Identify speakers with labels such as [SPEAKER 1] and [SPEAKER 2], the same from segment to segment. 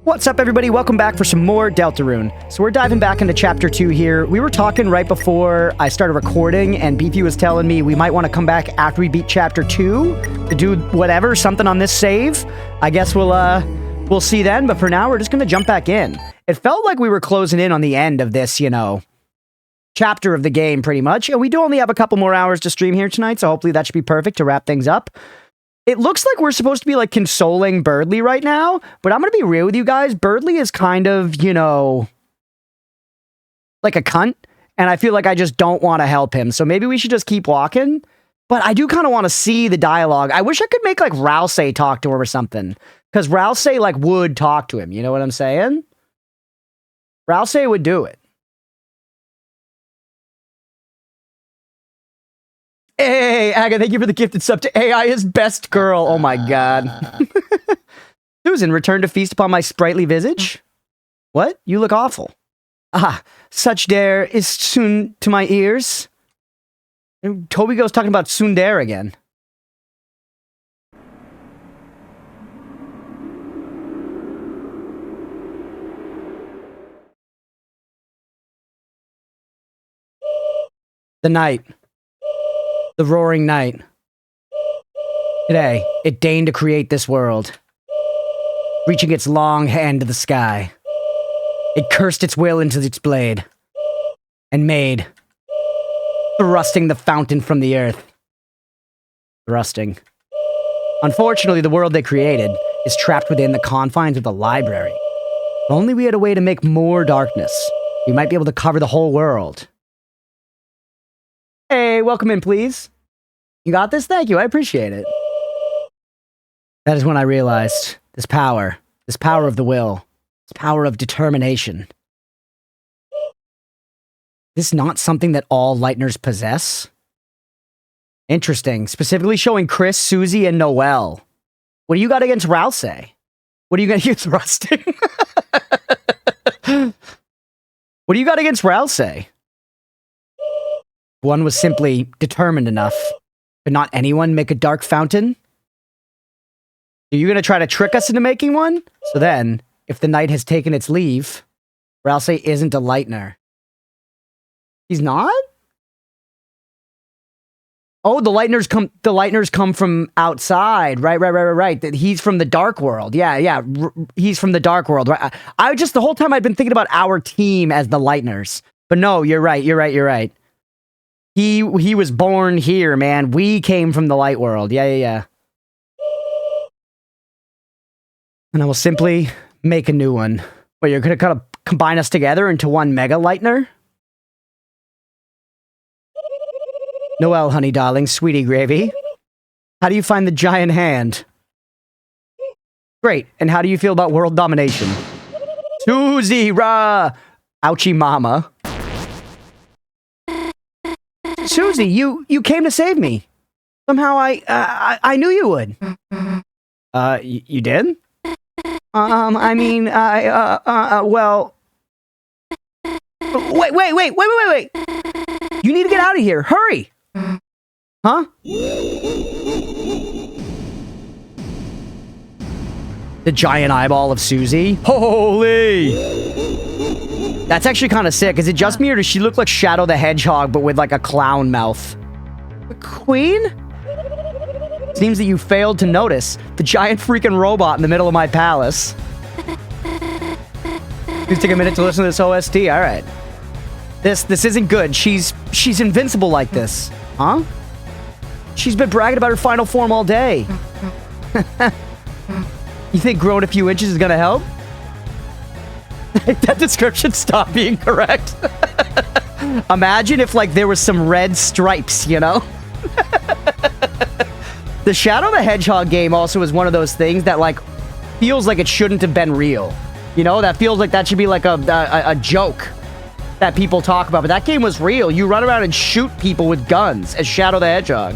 [SPEAKER 1] What's up, everybody? Welcome back for some more Deltarune. So we're diving back into Chapter 2 here. We were talking right before I started recording, and Beefy was telling me we might want to come back after we beat Chapter 2 to do whatever, something on this save. I guess we'll see then, but for now, we're just going to jump back in. It felt like we were closing in on the end of this, chapter of the game, pretty much. And we do only have a couple more hours to stream here tonight, so hopefully that should be perfect to wrap things up. It looks like we're supposed to be, consoling Birdly right now, but I'm going to be real with you guys. Birdly is kind of, like a cunt, and I feel like I just don't want to help him, so maybe we should just keep walking. But I do kind of want to see the dialogue. I wish I could make, Rousey talk to him or something, because Rousey, would talk to him, you know what I'm saying? Rousey would do it. Hey, Aga, thank you for the gifted sub to AI is best girl. Oh my god. Susan, return to feast upon my sprightly visage? What? You look awful. Ah, such dare is soon to my ears. Toby goes talking about tsundere again. The night. The roaring night. Today, it deigned to create this world. Reaching its long hand to the sky. It cursed its will into its blade. And made. Thrusting the fountain from the earth. Thrusting. Unfortunately, the world they created is trapped within the confines of the library. If only we had a way to make more darkness, we might be able to cover the whole world. Hey, welcome in, please. You got this? Thank you, I appreciate it. That is when I realized this power of the will, this power of determination. This is not something that all Lightners possess? Interesting. Specifically showing Chris, Susie, and Noelle. What do you got against Rousey? What do you got against Rusting? What do you got against Rousey? One was simply determined enough. Could not anyone make a dark fountain? Are you going to try to trick us into making one? So then, if the night has taken its leave, Rousey isn't a Lightner. He's not? Oh, the Lightners come from outside. Right. He's from the Dark World. Yeah. He's from the Dark World. Right. The whole time I'd been thinking about our team as the Lightners. But no, you're right. He was born here, man. We came from the light world. Yeah. And I will simply make a new one. Wait, you're gonna kind of combine us together into one Mega Lightner? Noelle, honey darling, sweetie gravy. How do you find the giant hand? Great. And how do you feel about world domination? Susie, rah! Ouchie mama. Susie, you came to save me. Somehow I knew you would. You did? Well... Wait. You need to get out of here. Hurry. Huh? The giant eyeball of Susie? Holy! That's actually kind of sick. Is it just me, or does she look like Shadow the Hedgehog, but with, a clown mouth? The Queen? Seems that you failed to notice the giant freaking robot in the middle of my palace. Please take a minute to listen to this OST. Alright. This isn't good. She's invincible like this. Huh? She's been bragging about her final form all day. You think growing a few inches is gonna help? That description stopped being correct. Imagine if, there was some red stripes, The Shadow the Hedgehog game also is one of those things that, feels like it shouldn't have been real. That feels like that should be, a joke that people talk about. But that game was real. You run around and shoot people with guns as Shadow the Hedgehog.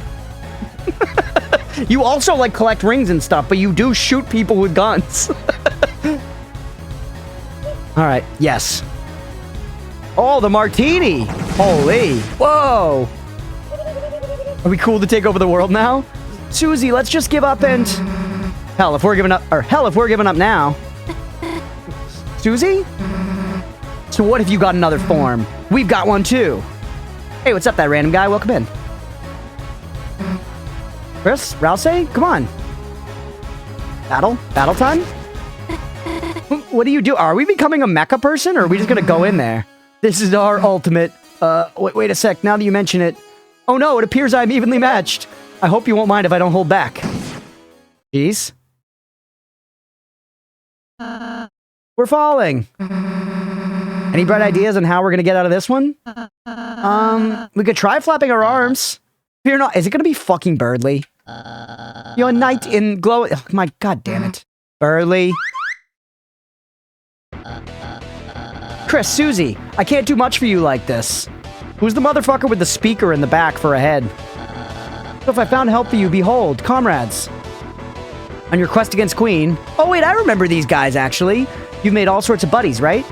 [SPEAKER 1] You also, collect rings and stuff, but you do shoot people with guns. Alright, yes. Oh, the martini! Holy! Whoa! Are we cool to take over the world now? Susie, let's just give up and... Hell, if we're giving up now... Susie? So what if you got another form? We've got one too. Hey, what's up, that random guy? Welcome in. Chris? Rouse? Come on. Battle? Battle time? What do you do? Are we becoming a mecha person, or are we just gonna go in there? This is our ultimate. Wait a sec. Now that you mention it. Oh no, it appears I'm evenly matched. I hope you won't mind if I don't hold back. Jeez. We're falling. Any bright ideas on how we're gonna get out of this one? We could try flapping our arms. Fear not. Is it gonna be fucking Birdly? You're a knight in glow. Oh, my god damn it. Birdly. Chris, Susie, I can't do much for you like this. Who's the motherfucker with the speaker in the back for a head? So if I found help for you, behold, comrades. On your quest against Queen. Oh wait, I remember these guys actually. You've made all sorts of buddies, right?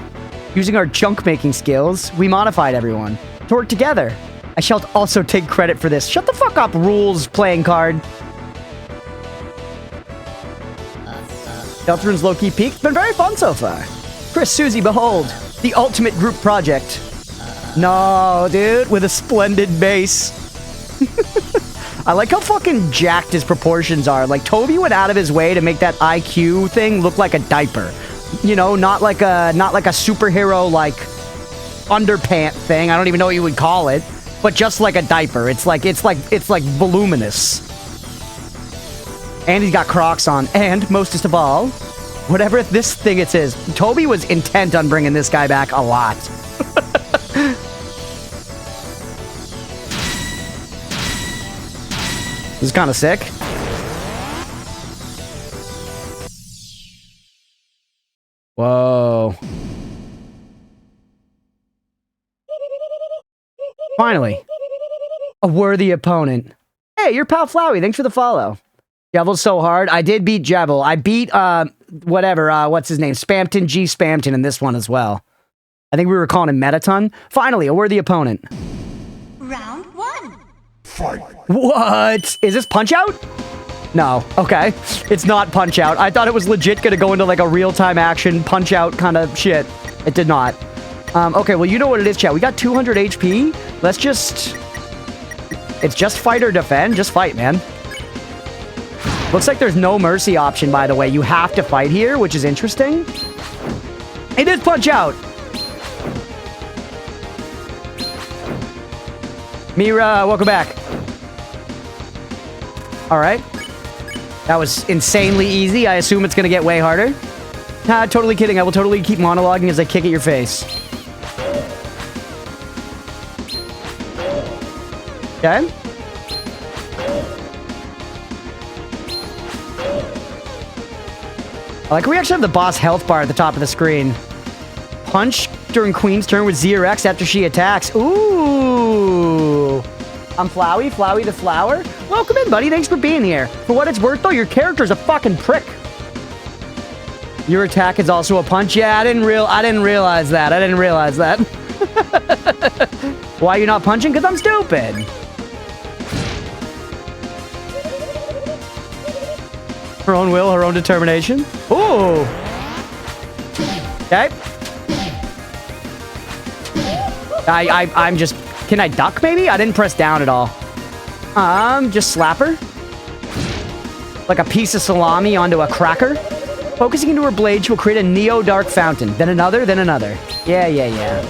[SPEAKER 1] Using our junk-making skills, we modified everyone to work together. I shall also take credit for this. Shut the fuck up, rules playing card. Deltarune's low-key peak. It's been very fun so far. Chris, Susie, behold. The ultimate group project. No, dude, with a splendid base. I like how fucking jacked his proportions are. Like, Toby went out of his way to make that IQ thing look like a diaper. You know, not like a superhero, like, underpant thing. I don't even know what you would call it. But just like a diaper. It's like voluminous. And he's got Crocs on. And, mostest of all, whatever this thing it is, Toby was intent on bringing this guy back a lot. This is kind of sick. Whoa. Finally. A worthy opponent. Hey, you're pal Flowey. Thanks for the follow. Javel's so hard. I did beat Javel. I beat, what's his name? Spamton G. Spamton in this one as well. I think we were calling him Metaton. Finally, a worthy opponent.
[SPEAKER 2] Round 1.
[SPEAKER 3] Fight.
[SPEAKER 1] What? Is this Punch-Out? No. Okay. It's not Punch-Out. I thought it was legit gonna go into like a real-time action Punch-Out kind of shit. It did not. Okay, well, you know what it is, chat. We got 200 HP. Let's just... It's just fight or defend. Just fight, man. Looks like there's no mercy option, by the way. You have to fight here, which is interesting. It is Punch-Out. Mira, welcome back. All right. That was insanely easy. I assume it's going to get way harder. Nah, totally kidding. I will totally keep monologuing as I kick at your face. Okay. I like we actually have the boss health bar at the top of the screen. Punch during Queen's turn with ZRX after she attacks. Ooh. I'm Flowey, Flowey the Flower. Welcome in, buddy. Thanks for being here. For what it's worth, though, your character's a fucking prick. Your attack is also a punch. Yeah, I didn't realize that. I didn't realize that. Why are you not punching? Because I'm stupid. Her own will, her own determination. Ooh. Okay. I'm just... Can I duck, maybe? I didn't press down at all. Just slap her. Like a piece of salami onto a cracker. Focusing into her blade, she will create a neo-dark fountain. Then another, then another. Yeah. Yeah.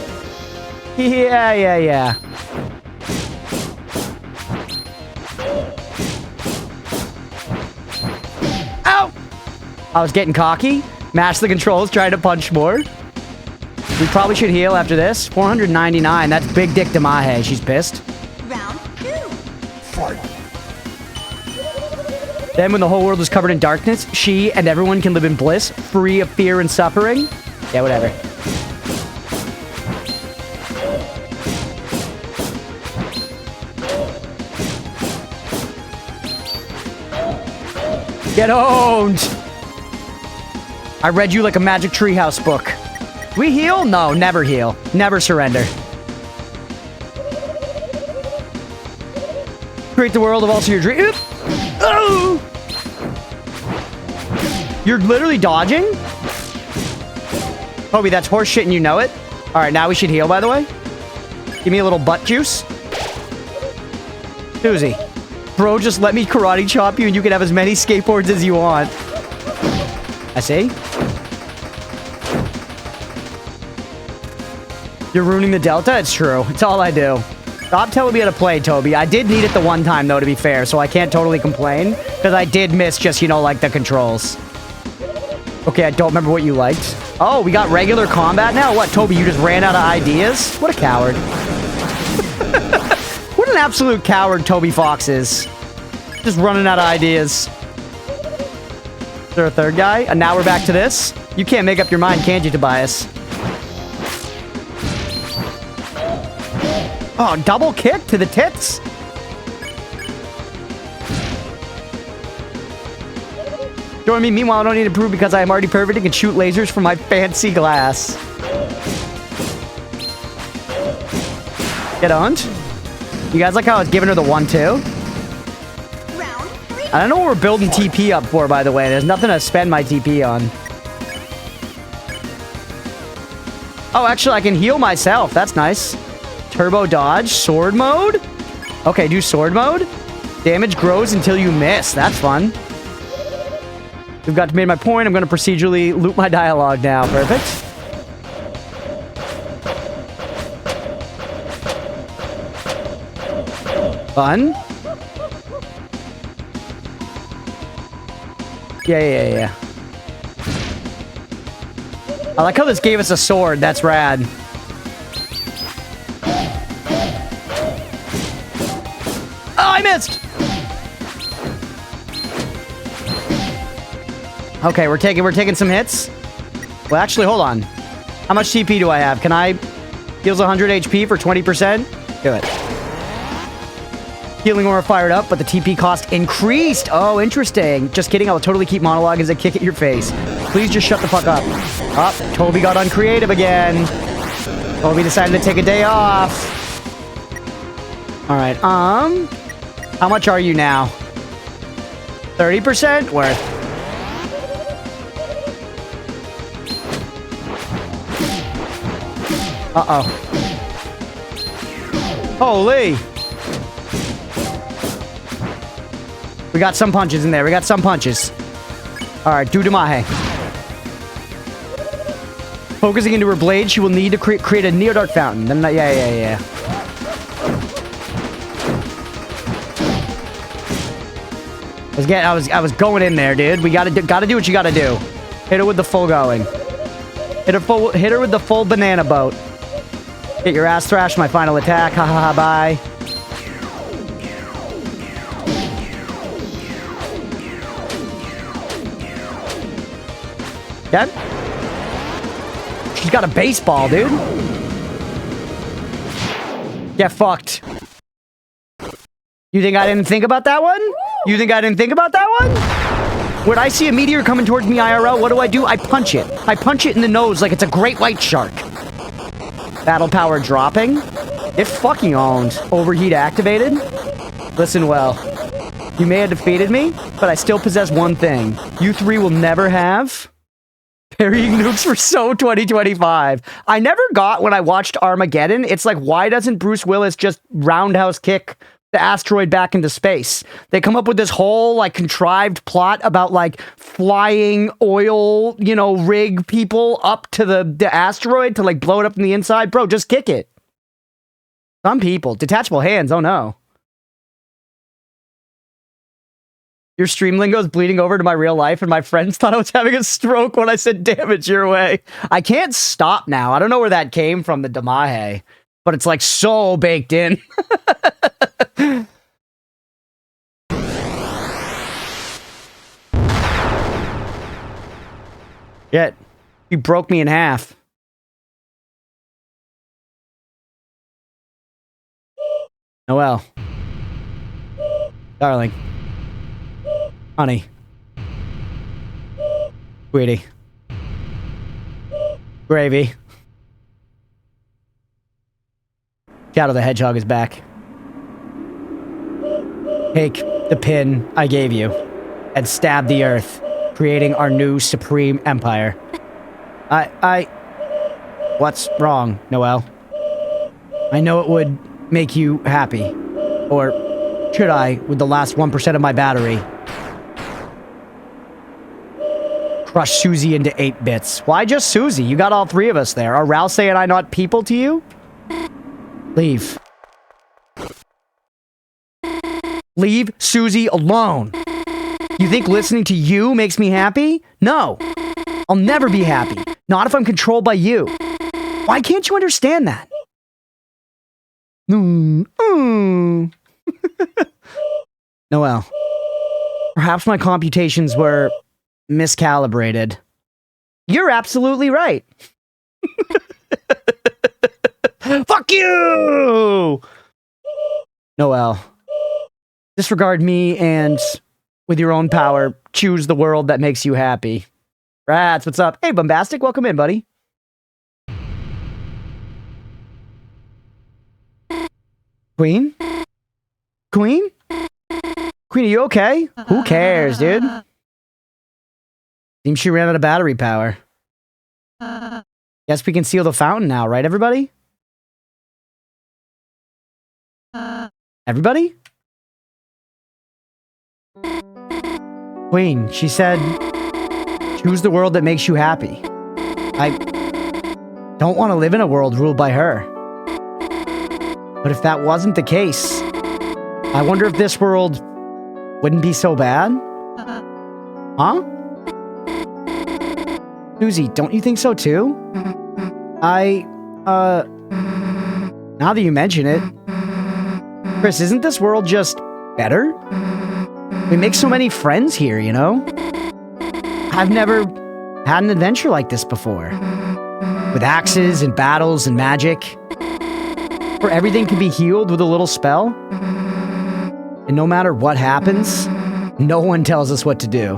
[SPEAKER 1] Ow! I was getting cocky. Mashed the controls, trying to punch more. We probably should heal after this. 499. That's big dick to Mahe. She's pissed.
[SPEAKER 2] Round 2.
[SPEAKER 3] Fight.
[SPEAKER 1] Then when the whole world is covered in darkness, she and everyone can live in bliss, free of fear and suffering. Yeah, whatever. Get owned! I read you like a Magic Treehouse book. We heal? No, never heal. Never surrender. Create the world of also your dream. Oh! You're literally dodging? Toby, that's horse shit and you know it. All right, now we should heal, by the way. Give me a little butt juice. Susie. Bro, just let me karate chop you and you can have as many skateboards as you want. I see. You're ruining the Delta? It's true. It's all I do. Stop telling me how to play, Toby. I did need it the one time, though, to be fair, so I can't totally complain. Because I did miss just, you know, like, the controls. Okay, I don't remember what you liked. Oh, we got regular combat now? What, Toby, you just ran out of ideas? What a coward. What an absolute coward Toby Fox is. Just running out of ideas. Is there a third guy? And now we're back to this? You can't make up your mind, can you, Tobias? Oh, double kick to the tits. Join me. Meanwhile, I don't need to prove because I am already perfect and can shoot lasers from my fancy glass. Get owned. You guys like how I was giving her the 1-2?
[SPEAKER 2] Round 3.
[SPEAKER 1] I don't know what we're building TP up for, by the way. There's nothing to spend my TP on. Oh, actually, I can heal myself. That's nice. Turbo dodge, sword mode. Okay, do sword mode. Damage grows until you miss. That's fun. We've got to made my point. I'm going to procedurally loop my dialogue now. Perfect. Fun. Yeah. I like how this gave us a sword. That's rad. I missed! Okay, we're taking some hits. Well, actually, hold on. How much TP do I have? Can I... Heals 100 HP for 20%? Do it. Healing aura fired up, but the TP cost increased. Oh, interesting. Just kidding. I'll totally keep monologue as a kick at your face. Please just shut the fuck up. Oh, Toby got uncreative again. Toby decided to take a day off. All right, how much are you now? 30% worth. Uh-oh. Holy. We got some punches in there. We got some punches. All right, do Damahe. Focusing into her blade, she will need to create a Neodark fountain. Then, yeah. I was going in there, dude. We gotta do what you gotta do. Hit her with the full going. Hit her with the full banana boat. Get your ass thrashed, my final attack. Ha ha ha, bye. Okay. She's got a baseball, dude. Get fucked. You think I didn't think about that one? You think I didn't think about that one? When I see a meteor coming towards me IRL, what do? I punch it. I punch it in the nose like it's a great white shark. Battle power dropping. It fucking owned. Overheat activated. Listen well. You may have defeated me, but I still possess one thing. You three will never have... Parrying nukes for So 2025. I never got when I watched Armageddon. It's like, why doesn't Bruce Willis just roundhouse kick the asteroid back into space? They come up with this whole like contrived plot about like flying oil, you know, rig people up to the asteroid to like blow it up from the inside. Bro, just kick it. Some people. Detachable hands. Oh no. Your stream lingo is bleeding over to my real life, and my friends thought I was having a stroke when I said damage your way. I can't stop now. I don't know where that came from, the Damahe, but it's like so baked in. Shit. You broke me in half. Noelle. Darling. Honey. Sweetie. Gravy. Shadow the Hedgehog is back. Take the pin I gave you and stab the earth, creating our new supreme empire. What's wrong, Noelle? I know it would make you happy. Or should I, with the last 1% of my battery? Crush Susie into 8 bits. Why just Susie? You got all 3 of us there. Are Rouse and I not people to you? Leave. Leave Susie alone. You think listening to you makes me happy? No. I'll never be happy. Not if I'm controlled by you. Why can't you understand that? Noelle. Perhaps my computations were miscalibrated. You're absolutely right. Fuck you! Noelle. Disregard me and, with your own power, choose the world that makes you happy. Rats, what's up? Hey, Bombastic, welcome in, buddy. Queen? Queen? Queen, are you okay? Who cares, dude? Seems she ran out of battery power. Guess we can seal the fountain now, right, everybody? Everybody? Queen, she said, choose the world that makes you happy. I don't want to live in a world ruled by her. But if that wasn't the case, I wonder if this world wouldn't be so bad? Huh? Susie, don't you think so too? Now that you mention it, Chris, isn't this world just better? We make so many friends here, you know? I've never had an adventure like this before. With axes and battles and magic. Where everything can be healed with a little spell. And no matter what happens, no one tells us what to do.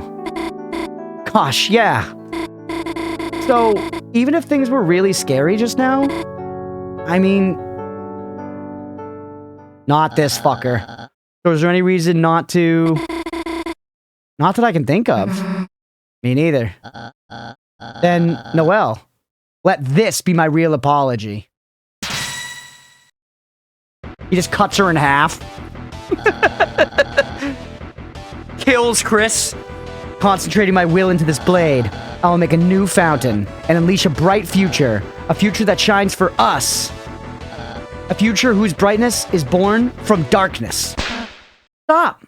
[SPEAKER 1] Gosh, yeah. So, even if things were really scary just now, I mean... Not this fucker. So is there any reason not to... Not that I can think of. Me neither. Then, Noelle, let this be my real apology. He just cuts her in half. Kills Chris. Concentrating my will into this blade, I will make a new fountain and unleash a bright future. A future that shines for us. A future whose brightness is born from darkness. Stop.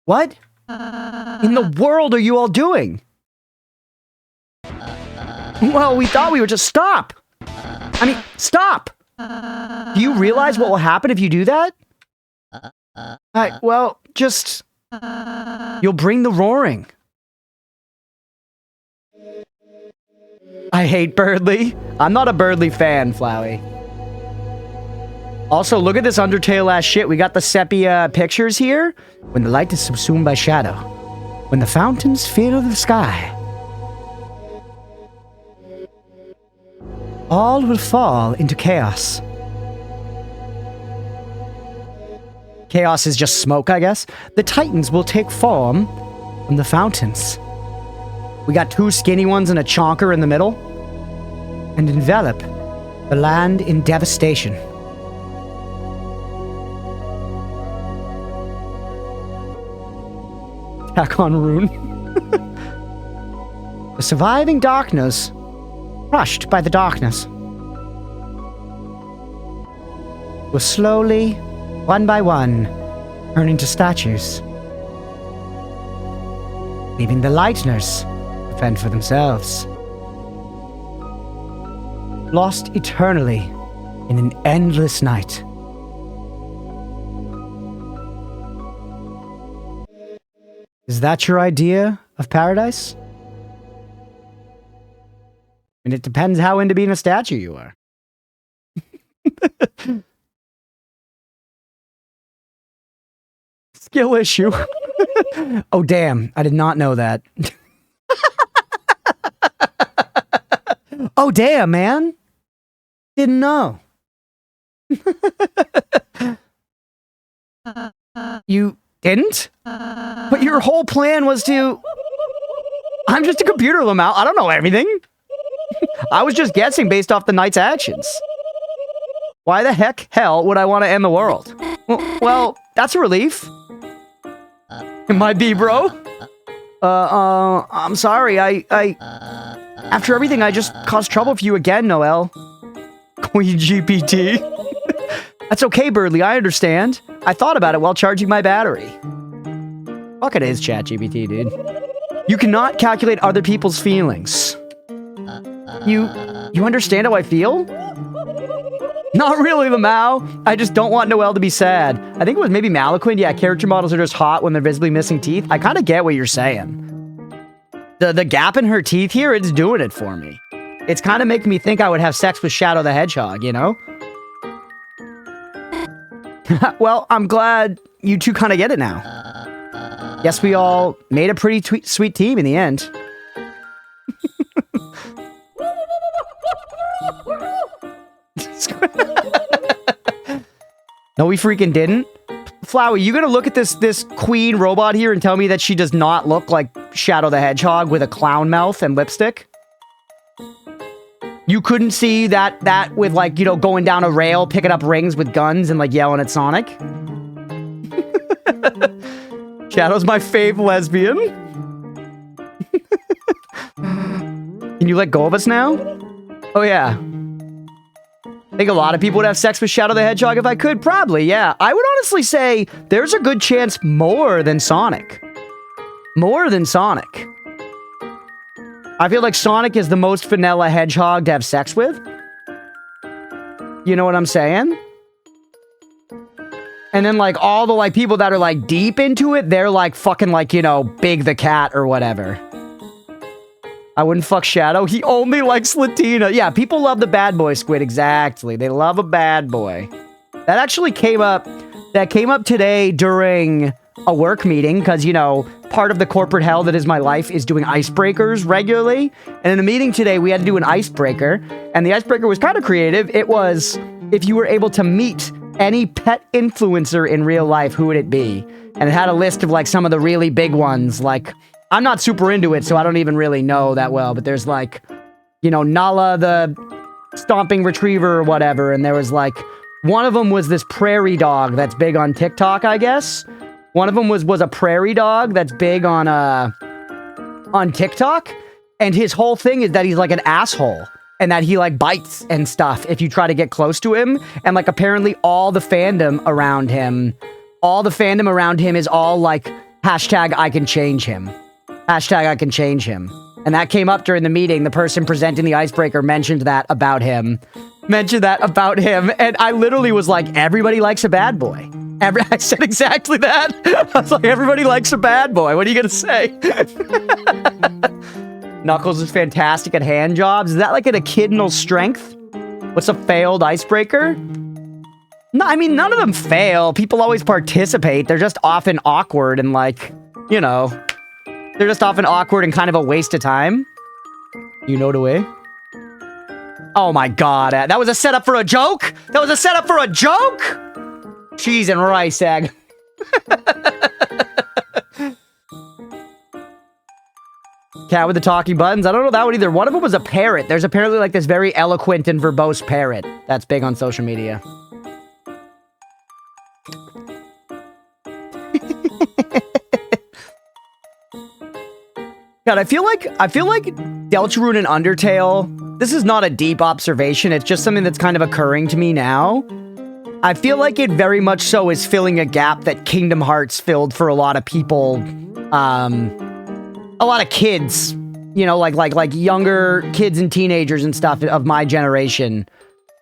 [SPEAKER 1] What in the world are you all doing? Well, we thought we would just stop. I mean, stop. Do you realize what will happen if you do that? Well, just... You'll bring the roaring. I hate Birdly. I'm not a Birdly fan, Flowey. Also, look at this Undertale-ass shit. We got the sepia pictures here. When the light is subsumed by shadow. When the fountains fill the sky. All will fall into chaos. Chaos is just smoke, I guess. The titans will take form from the fountains. We got 2 skinny ones and a chonker in the middle. And envelop the land in devastation. Attack on Rune. The surviving darkness, crushed by the darkness, will slowly, one by one, turn into statues, leaving the Lightners to fend for themselves. Lost eternally in an endless night. Is that your idea of paradise? And it depends how into being a statue you are. Skill issue. Oh, damn. I did not know that. Oh, damn, man. Didn't know. You didn't? But your whole plan was to... I'm just a computer, Lamau. I don't know everything. I was just guessing based off the knight's actions. Why the hell would I want to end the world? Well, that's a relief. It might be, bro. I'm sorry. After everything, I just caused trouble for you again, Noel. Queen GPT. That's okay, Birdly. I understand. I thought about it while charging my battery. Fuck it is ChatGPT, dude. You cannot calculate other people's feelings. You understand how I feel? Not really, Lamau. I just don't want Noel to be sad. I think it was maybe Malaquin. Yeah, character models are just hot when they're visibly missing teeth. I kind of get what you're saying. The gap in her teeth here, it's doing it for me. It's kind of making me think I would have sex with Shadow the Hedgehog, you know? Well, I'm glad you two kind of get it now. Guess we all made a pretty sweet team in the end. No, we freaking didn't. Flowey, you gonna look at this queen robot here and tell me that she does not look like Shadow the Hedgehog with a clown mouth and lipstick? You couldn't see that with, like, you know, going down a rail, picking up rings with guns and, like, yelling at Sonic? Shadow's my fave lesbian. Can you let go of us now? Oh, yeah. I think a lot of people would have sex with Shadow the Hedgehog if I could. Probably, yeah. I would honestly say there's a good chance more than Sonic. More than Sonic. I feel like Sonic is the most vanilla hedgehog to have sex with. You know what I'm saying? And then, like, all the, like, people that are, like, deep into it, they're, like, fucking, like, you know, Big the Cat or whatever. I wouldn't fuck Shadow. He only likes Latina. Yeah, people love the bad boy squid. Exactly. They love a bad boy. That actually came up. That came up today during a work meeting because, you know, part of the corporate hell that is my life is doing icebreakers regularly. And in a meeting today, we had to do an icebreaker. And the icebreaker was kind of creative. It was, if you were able to meet any pet influencer in real life, who would it be? And it had a list of, like, some of the really big ones. Like, I'm not super into it, so I don't even really know that well. But there's, like, you know, Nala the stomping retriever or whatever. And there was, like, one of them was this prairie dog that's big on TikTok, I guess. One of them was a prairie dog that's big on TikTok. And his whole thing is that he's, like, an asshole. And that he, like, bites and stuff if you try to get close to him. And, like, apparently all the fandom around him is all, like, hashtag I can change him. Hashtag I can change him. And that came up during the meeting. The person presenting the icebreaker mentioned that about him. And I literally was like, everybody likes a bad boy. I said exactly that. I was like, everybody likes a bad boy. What are you going to say? Knuckles is fantastic at hand jobs. Is that like an echidnal strength? What's a failed icebreaker? No, I mean, none of them fail. People always participate. They're just often awkward and, like, you know, they're just often awkward and kind of a waste of time. You know the way? Oh my god, that was a setup for a joke? That was a setup for a joke? Cheese and rice egg. Cat with the talking buttons. I don't know that one either. One of them was a parrot. There's apparently, like, this very eloquent and verbose parrot that's big on social media. God, I feel like Deltarune and Undertale, this is not a deep observation, it's just something that's kind of occurring to me now. I feel like it very much so is filling a gap that Kingdom Hearts filled for a lot of people, a lot of kids, you know, like younger kids and teenagers and stuff of my generation,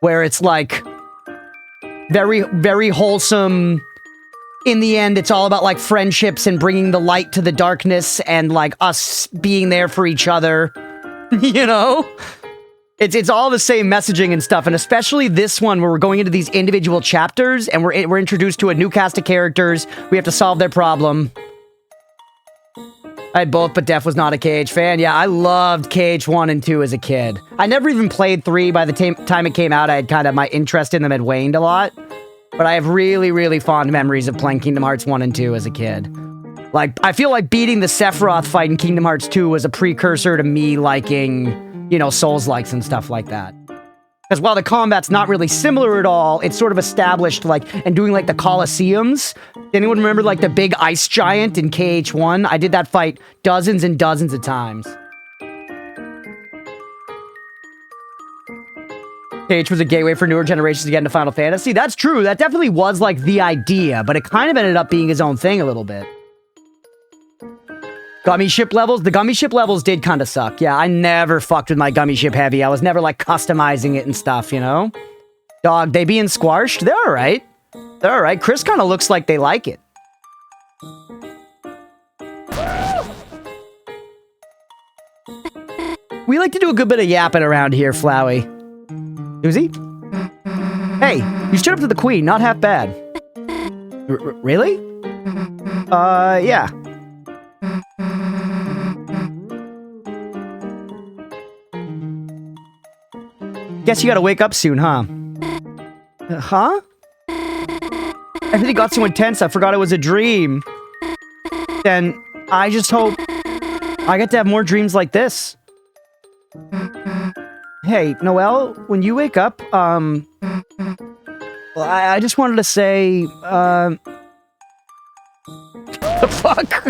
[SPEAKER 1] where it's like very, very wholesome. In the end, it's all about, like, friendships and bringing the light to the darkness and, like, us being there for each other, you know? It's all the same messaging and stuff, and especially this one where we're going into these individual chapters and we're introduced to a new cast of characters. We have to solve their problem. I had both, but Def was not a KH fan. Yeah, I loved KH 1 and 2 as a kid. I never even played 3. By the time it came out, I had kind of, my interest in them had waned a lot. But I have really, really fond memories of playing Kingdom Hearts 1 and 2 as a kid. Like, I feel like beating the Sephiroth fight in Kingdom Hearts 2 was a precursor to me liking, you know, Souls-likes and stuff like that. Because while the combat's not really similar at all, it's sort of established, like, and doing, like, the Colosseums. Anyone remember, like, the big ice giant in KH1? I did that fight dozens and dozens of times. KH was a gateway for newer generations to get into Final Fantasy. That's true. That definitely was, like, the idea, but it kind of ended up being his own thing a little bit. Gummy ship levels? The gummy ship levels did kind of suck. Yeah, I never fucked with my gummy ship heavy. I was never, like, customizing it and stuff, you know? Dog, they being squashed? They're alright. They're alright. Chris kind of looks like they like it. We like to do a good bit of yapping around here, Flowey. Susie? Hey, you stood up to the queen. Not half bad. Really? Yeah. Guess you gotta wake up soon, huh? Huh? Everything got so intense, I forgot it was a dream. Then, I just hope I get to have more dreams like this. Hey, Noelle, when you wake up, well, I just wanted to say, the fuck?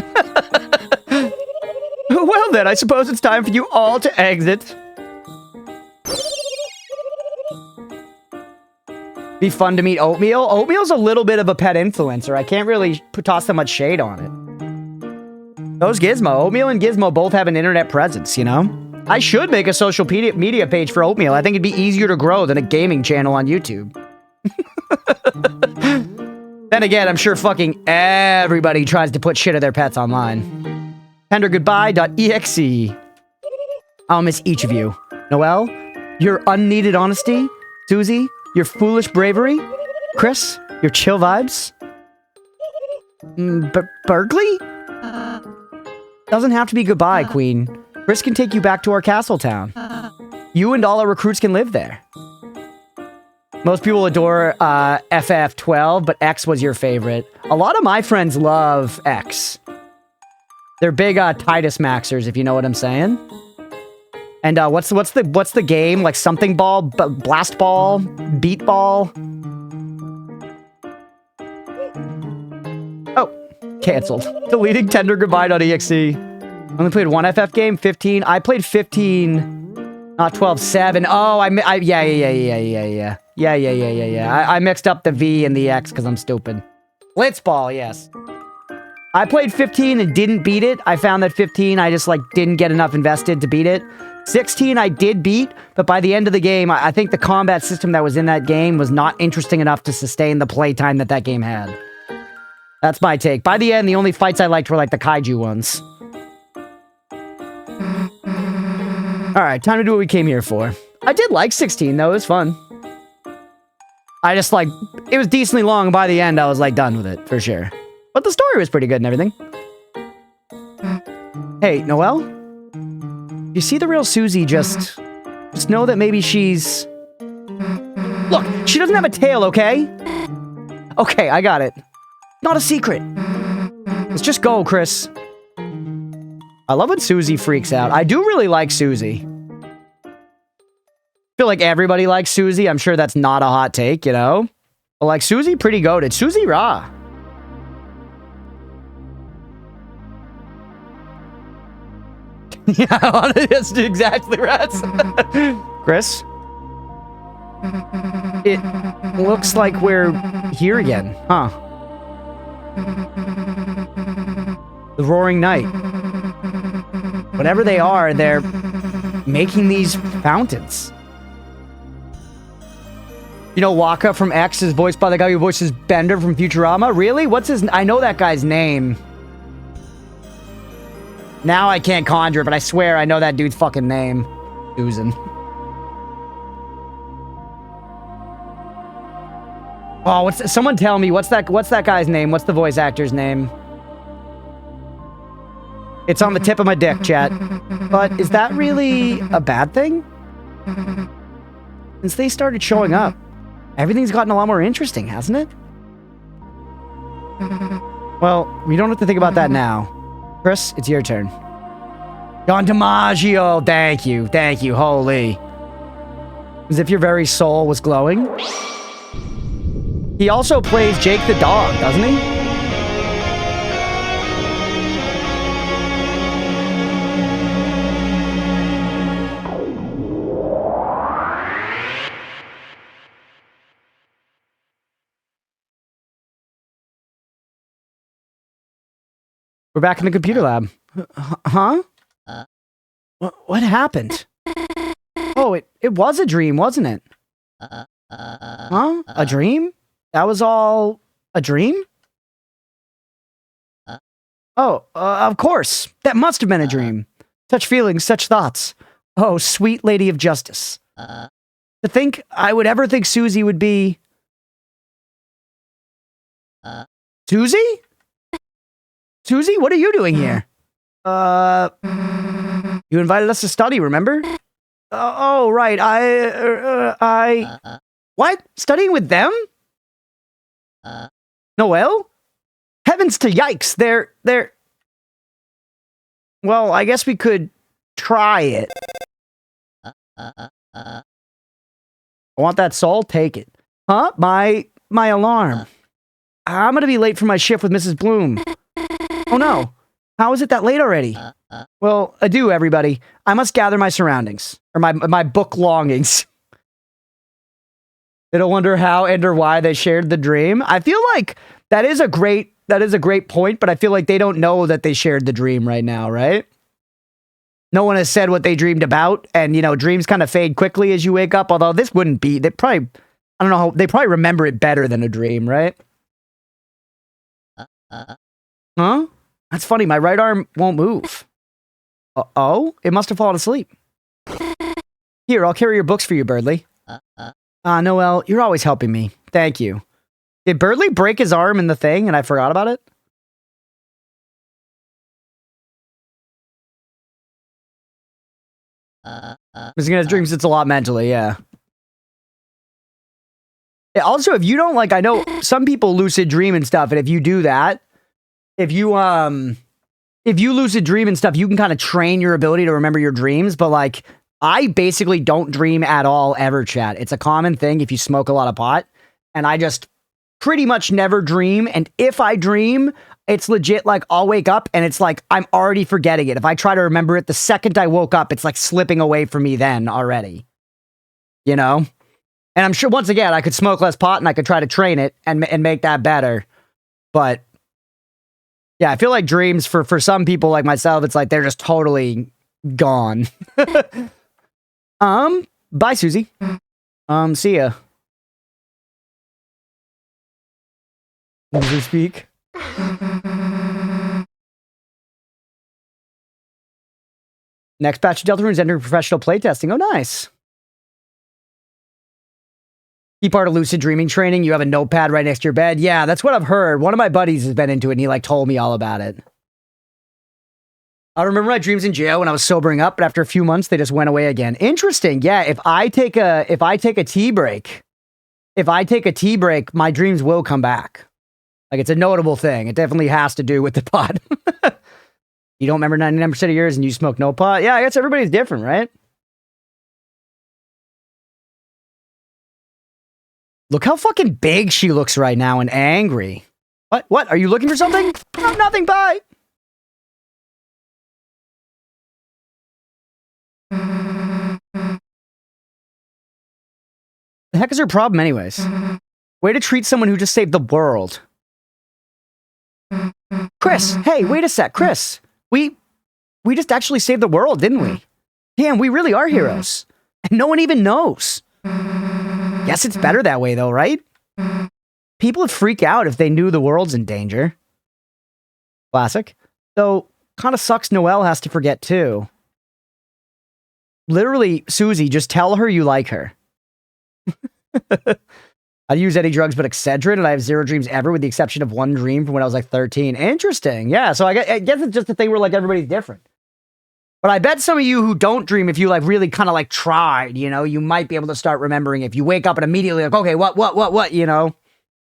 [SPEAKER 1] Well then, I suppose it's time for you all to exit. Be fun to meet Oatmeal. Oatmeal's a little bit of a pet influencer. I can't really toss that much shade on it. Those Gizmo. Oatmeal and Gizmo both have an internet presence, you know? I should make a social media page for Oatmeal. I think it'd be easier to grow than a gaming channel on YouTube. Then again, I'm sure fucking everybody tries to put shit of their pets online. Tendergoodbye.exe. I'll miss each of you. Noelle, your unneeded honesty. Susie, your foolish bravery. Chris, your chill vibes. Berkeley? Doesn't have to be goodbye, Queen. Chris can take you back to our castle town. You and all our recruits can live there. Most people adore FF12, but X was your favorite. A lot of my friends love X. They're big Titus Maxers, if you know what I'm saying. And what's the game? Like something ball, blast ball, beat ball. Oh, canceled. Deleting tendergoodbye.exe. Only played one FF game, 15. I played 15, not 12, 7. Oh, yeah. I mixed up the V and the X because I'm stupid. Blitzball, yes. I played 15 and didn't beat it. I found that 15, I just, like, didn't get enough invested to beat it. 16, I did beat, but by the end of the game, I think the combat system that was in that game was not interesting enough to sustain the playtime that game had. That's my take. By the end, the only fights I liked were, like, the kaiju ones. Alright, time to do what we came here for. I did like 16, though. It was fun. I just, like, it was decently long, and by the end, I was, like, done with it, for sure. But the story was pretty good and everything. Hey, Noelle? You see the real Susie, just know that maybe she's... Look, she doesn't have a tail, okay? Okay, I got it. Not a secret. Let's just go, Chris. I love when Susie freaks out. I do really like Susie. I feel like everybody likes Susie. I'm sure that's not a hot take, you know? But like, Susie pretty goated. Susie raw. Yeah, that's exactly right. Chris? It looks like we're here again, huh? The Roaring Night. Whatever they are, they're making these fountains. You know Waka from X is voiced by the guy who voices Bender from Futurama? Really? What's his... I know that guy's name. Now I can't conjure it, but I swear I know that dude's fucking name. Susan. Oh, someone tell me, what's that guy's name? What's the voice actor's name? It's on the tip of my dick, chat. But is that really a bad thing? Since they started showing up, everything's gotten a lot more interesting, hasn't it? Well, we don't have to think about that now. Chris, it's your turn. John DiMaggio, thank you, holy. As if your very soul was glowing. He also plays Jake the dog, doesn't he? We're back in the computer lab. Huh? What happened? Oh, it was a dream, wasn't it? Huh? A dream? That was all a dream? Oh, of course. That must have been a dream. Such feelings, such thoughts. Oh, sweet lady of justice. To think I would ever think Susie would be... Susie? Susie, what are you doing here? You invited us to study, remember? Oh, right. What? Studying with them? Noelle? Heavens to yikes. They're... Well, I guess we could try it. I want that soul? Take it. Huh? My alarm. I'm gonna be late for my shift with Mrs. Bloom. Oh no. How is it that late already? Well, adieu, everybody. I must gather my surroundings. Or my book longings. They don't wonder how and or why they shared the dream. I feel like that is a great point, but I feel like they don't know that they shared the dream right now, right? No one has said what they dreamed about, and, you know, dreams kind of fade quickly as you wake up, although this wouldn't be. They probably, I don't know how, they probably remember it better than a dream, right? Huh? That's funny, my right arm won't move. Oh? It must have fallen asleep. Here, I'll carry your books for you, Birdley. Noelle, you're always helping me. Thank you. Did Birdley break his arm in the thing and I forgot about it? Missing his dreams, it's a lot mentally, yeah. Also, if you don't, like, I know some people lucid dream and stuff, and if you do that, if you lucid dream and stuff, you can kind of train your ability to remember your dreams, but, like, I basically don't dream at all ever, chat. It's a common thing if you smoke a lot of pot, and I just pretty much never dream, and if I dream, it's legit, like, I'll wake up, and it's like, I'm already forgetting it. If I try to remember it the second I woke up, it's like slipping away from me then already. You know? And I'm sure, once again, I could smoke less pot, and I could try to train it and make that better. But yeah, I feel like dreams for some people like myself, it's like they're just totally gone. Bye, Susie. See ya. Does he speak? Next batch of Deltarune is entering professional playtesting. Oh, nice. Key part of lucid dreaming training, you have a notepad right next to your bed. Yeah, that's what I've heard. One of my buddies has been into it, and he, like, told me all about it. I remember my dreams in jail when I was sobering up, but after a few months, they just went away again. Interesting. Yeah, if I take a tea break, my dreams will come back. Like, it's a notable thing. It definitely has to do with the pot. You don't remember 99% of yours and you smoke no pot? Yeah, I guess everybody's different, right? Look how fucking big she looks right now and angry. What? Are you looking for something? Oh, nothing, bye. The heck is her problem anyways? Way to treat someone who just saved the world. Chris, hey, wait a sec, Chris. We just actually saved the world, didn't we? Damn, we really are heroes. And no one even knows. Guess it's better that way though, right? People would freak out if they knew the world's in danger. Classic. Though, kind of sucks Noelle has to forget too. Literally, Susie, just tell her you like her. I use any drugs but Excedrin, and I have 0 dreams ever, with the exception of 1 dream from when I was like 13. Interesting. Yeah, so I guess it's just a thing where, like, everybody's different. But I bet some of you who don't dream, if you, like, really kind of, like, tried, you know, you might be able to start remembering if you wake up and immediately, like, okay, what, you know,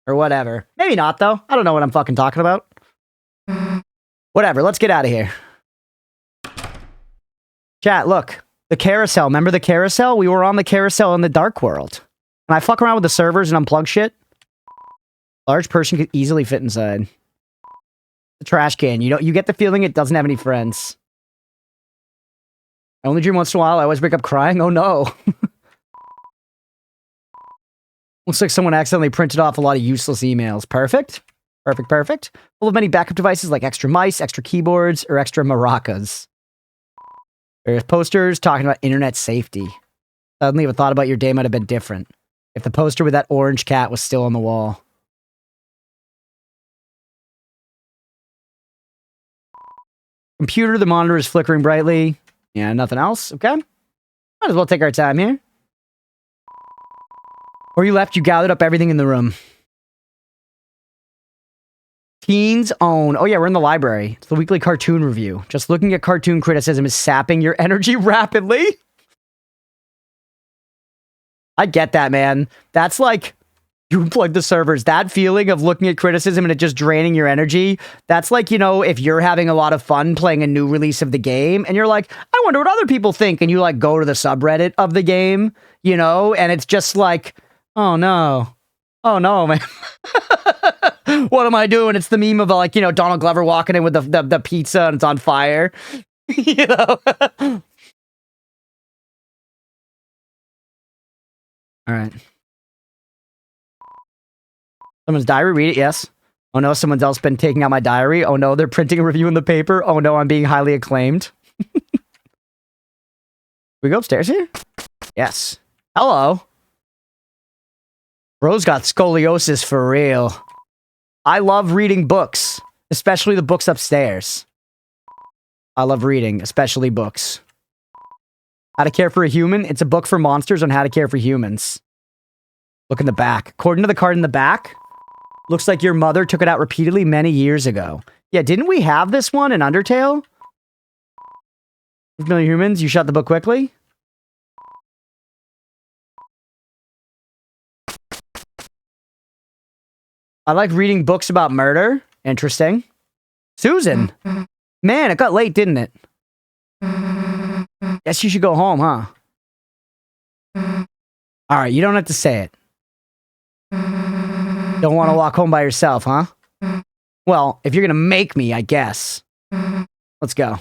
[SPEAKER 1] or whatever. Maybe not, though. I don't know what I'm fucking talking about. Whatever, let's get out of here. Chat, look. The carousel. Remember the carousel? We were on the carousel in the dark world. Can I fuck around with the servers and unplug shit? Large person could easily fit inside. The trash can. You get the feeling it doesn't have any friends. I only dream once in a while. I always wake up crying. Oh no. Looks like someone accidentally printed off a lot of useless emails. Perfect. Perfect, perfect. Full of many backup devices like extra mice, extra keyboards, or extra maracas. Various posters talking about internet safety. Suddenly, a thought about your day might have been different if the poster with that orange cat was still on the wall. Computer, the monitor is flickering brightly. Yeah, nothing else. Okay. Might as well take our time here. Where you left, you gathered up everything in the room. Teens own. Oh yeah, we're in the library. It's the weekly cartoon review. Just looking at cartoon criticism is sapping your energy rapidly. I get that, man. That's like, you unplug the servers. That feeling of looking at criticism and it just draining your energy. That's like, you know, if you're having a lot of fun playing a new release of the game and you're like, I wonder what other people think. And you like go to the subreddit of the game, you know, and it's just like, oh no. Oh no, man. What am I doing? It's the meme of like, you know, Donald Glover walking in with the pizza and it's on fire. You know? All right. Someone's diary, read it, yes. Oh no, someone's else been taking out my diary. Oh no, they're printing a review in the paper. Oh no, I'm being highly acclaimed. We go upstairs here? Yes. Hello. Bro's got scoliosis for real. I love reading books, especially the books upstairs. I love reading, especially books. How to Care for a Human? It's a book for monsters on how to care for humans. Look in the back. According to the card in the back, looks like your mother took it out repeatedly many years ago. Yeah, didn't we have this one in Undertale? Familiar Humans, you shut the book quickly? I like reading books about murder. Interesting. Susan! Man, it got late, didn't it? Guess you should go home, huh? Alright, you don't have to say it. Don't want to walk home by yourself, huh? Well, if you're gonna make me, I guess. Let's go.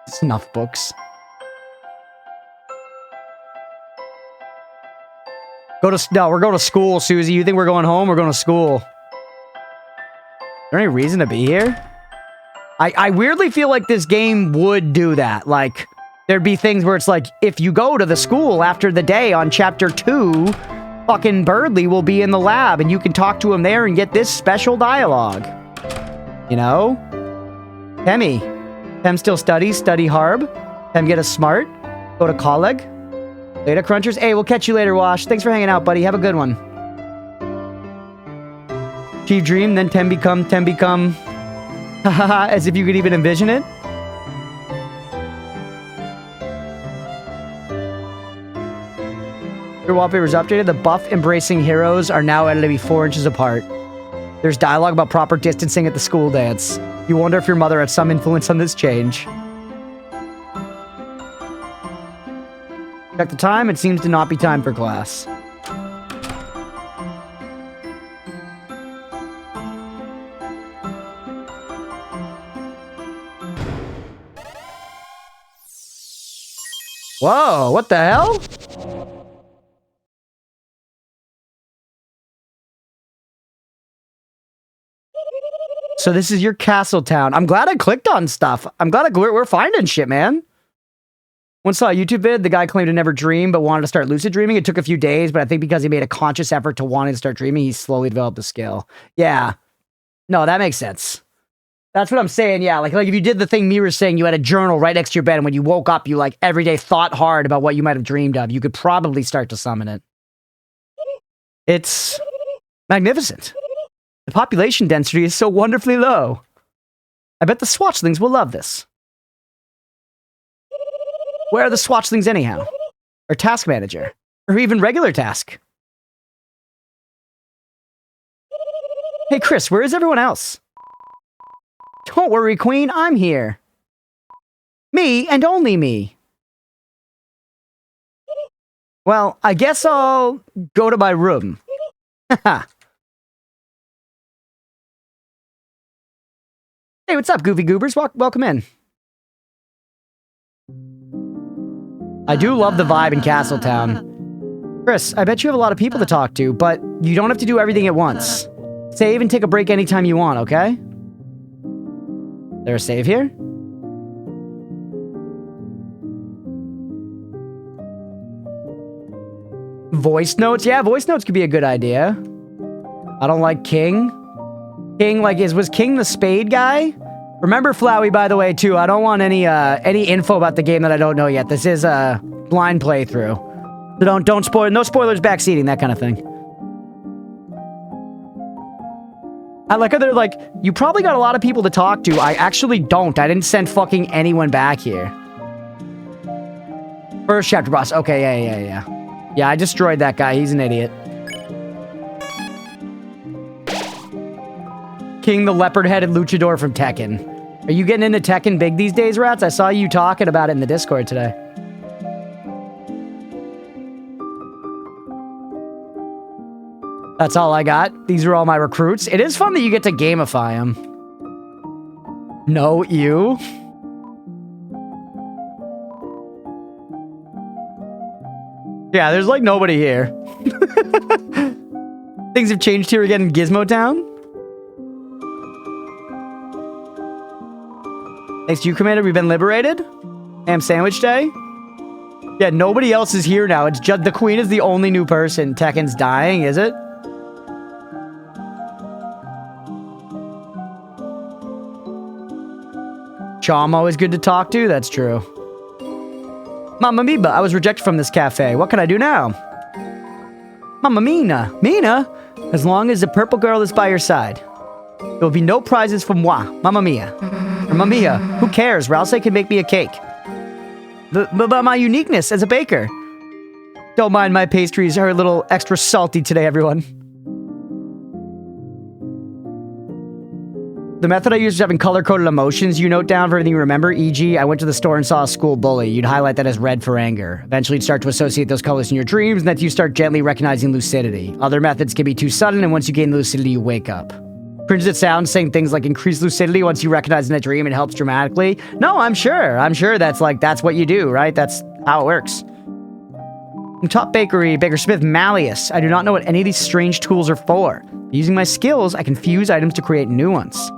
[SPEAKER 1] Snuff books. No, we're going to school, Susie. You think we're going home? We're going to school. Is there any reason to be here? I weirdly feel like this game would do that. Like, there'd be things where it's like, if you go to the school after the day on chapter 2, fucking Birdley will be in the lab and you can talk to him there and get this special dialogue. You know? Temmie. Tem still study hard. Tem get a smart. Go to college. Later, Crunchers. Hey, we'll catch you later, Wash. Thanks for hanging out, buddy. Have a good one. Chief Dream, then Tem become. Hahaha, as if you could even envision it. Your wallpaper's updated. The buff-embracing heroes are now edited to be 4 inches apart. There's dialogue about proper distancing at the school dance. You wonder if your mother had some influence on this change. Check the time. It seems to not be time for class. Whoa, what the hell? So this is your castle town. I'm glad I clicked on stuff. I'm glad we're finding shit, man. Once saw a YouTube vid, the guy claimed to never dream, but wanted to start lucid dreaming. It took a few days, but I think because he made a conscious effort to wanting to start dreaming, he slowly developed the skill. Yeah. No, that makes sense. That's what I'm saying, yeah. Like if you did the thing Mira's saying, you had a journal right next to your bed, and when you woke up, you like every day thought hard about what you might have dreamed of. You could probably start to summon it. It's magnificent. The population density is so wonderfully low. I bet the Swatchlings will love this. Where are the Swatchlings anyhow? Or task manager? Or even regular task? Hey Chris, where is everyone else? Don't worry, Queen, I'm here. Me and only me. Well, I guess I'll go to my room. Haha. Hey, what's up, Goofy Goobers? Welcome in. I do love the vibe in Castletown. Chris, I bet you have a lot of people to talk to, but you don't have to do everything at once. Save and take a break anytime you want, okay? There a save here? Voice notes? Yeah, voice notes could be a good idea. I don't like King. King, like, was King the spade guy? Remember Flowey, by the way, too. I don't want any info about the game that I don't know yet. This is a blind playthrough. So don't spoil, no spoilers backseating, that kind of thing. I like how they're like, you probably got a lot of people to talk to. I actually don't. I didn't send fucking anyone back here. First chapter boss. Okay, yeah. Yeah, I destroyed that guy. He's an idiot. King the leopard-headed luchador from Tekken. Are you getting into Tekken big these days, Rats? I saw you talking about it in the Discord today. That's all I got. These are all my recruits. It is fun that you get to gamify them. No, you. Yeah, there's like nobody here. Things have changed here again in Gizmo Town. Thanks to you, Commander, we've been liberated. Ham Sandwich Day. Yeah, nobody else is here now. It's just the Queen is the only new person. Tekken's dying, is it? Chom always good to talk to. That's true. Mamma Mia, I was rejected from this cafe. What can I do now? Mamma Mina. Mina? As long as the purple girl is by your side. There will be no prizes for moi. Mamma Mia. Or Mamma Mia. Who cares? Rouse can make me a cake. But my uniqueness as a baker. Don't mind my pastries are a little extra salty today, everyone. The method I use is having color-coded emotions you note down for everything you remember, e.g., I went to the store and saw a school bully. You'd highlight that as red for anger. Eventually, you'd start to associate those colors in your dreams, and then you start gently recognizing lucidity. Other methods can be too sudden, and once you gain lucidity, you wake up. Cringe it sounds saying things like increase lucidity once you recognize in a dream, it helps dramatically. No, I'm sure. I'm sure that's what you do, right? That's how it works. From Top Bakery, Baker Smith, Malleus. I do not know what any of these strange tools are for. Using my skills, I can fuse items to create new ones.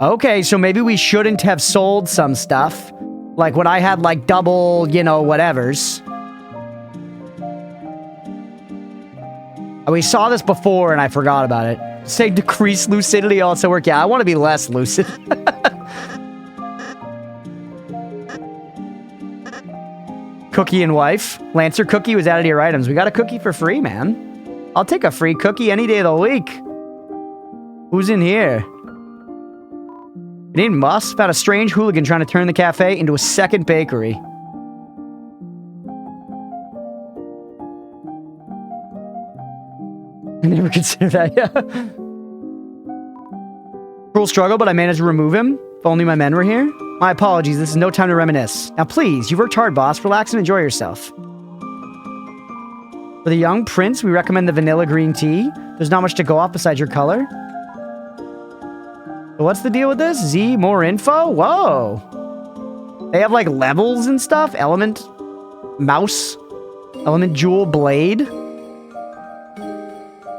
[SPEAKER 1] Okay, so maybe we shouldn't have sold some stuff. Like when I had like double, whatevers. We saw this before and I forgot about it. Say decrease lucidity also work. Yeah, I want to be less lucid. Cookie and wife. Lancer cookie was added to your items. We got a cookie for free, man. I'll take a free cookie any day of the week. Who's in here? Need Muss found a strange hooligan trying to turn the cafe into a second bakery. I never considered that, yeah. Cruel struggle, but I managed to remove him. If only my men were here. My apologies, this is no time to reminisce. Now please, you've worked hard, boss. Relax and enjoy yourself. For the young prince, we recommend the vanilla green tea. There's not much to go off besides your color. What's the deal with this? Z, more info? Whoa. They have like levels and stuff? Element mouse. Element jewel blade.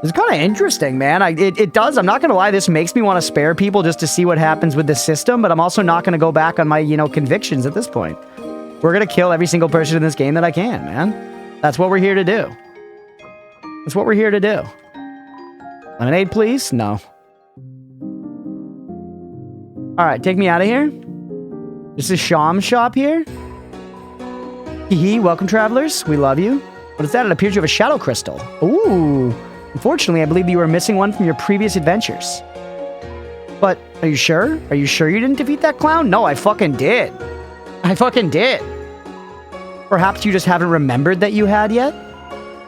[SPEAKER 1] It's kind of interesting, man. It does. I'm not going to lie. This makes me want to spare people just to see what happens with the system, but I'm also not going to go back on my, convictions at this point. We're going to kill every single person in this game that I can, man. That's what we're here to do. That's what we're here to do. Lemonade, please? No. Alright, take me out of here. This is Sham's shop here. Hee welcome travelers. We love you. What is that? It appears you have a shadow crystal. Ooh. Unfortunately, I believe you were missing one from your previous adventures. But, are you sure? Are you sure you didn't defeat that clown? No, I fucking did. I fucking did. Perhaps you just haven't remembered that you had yet?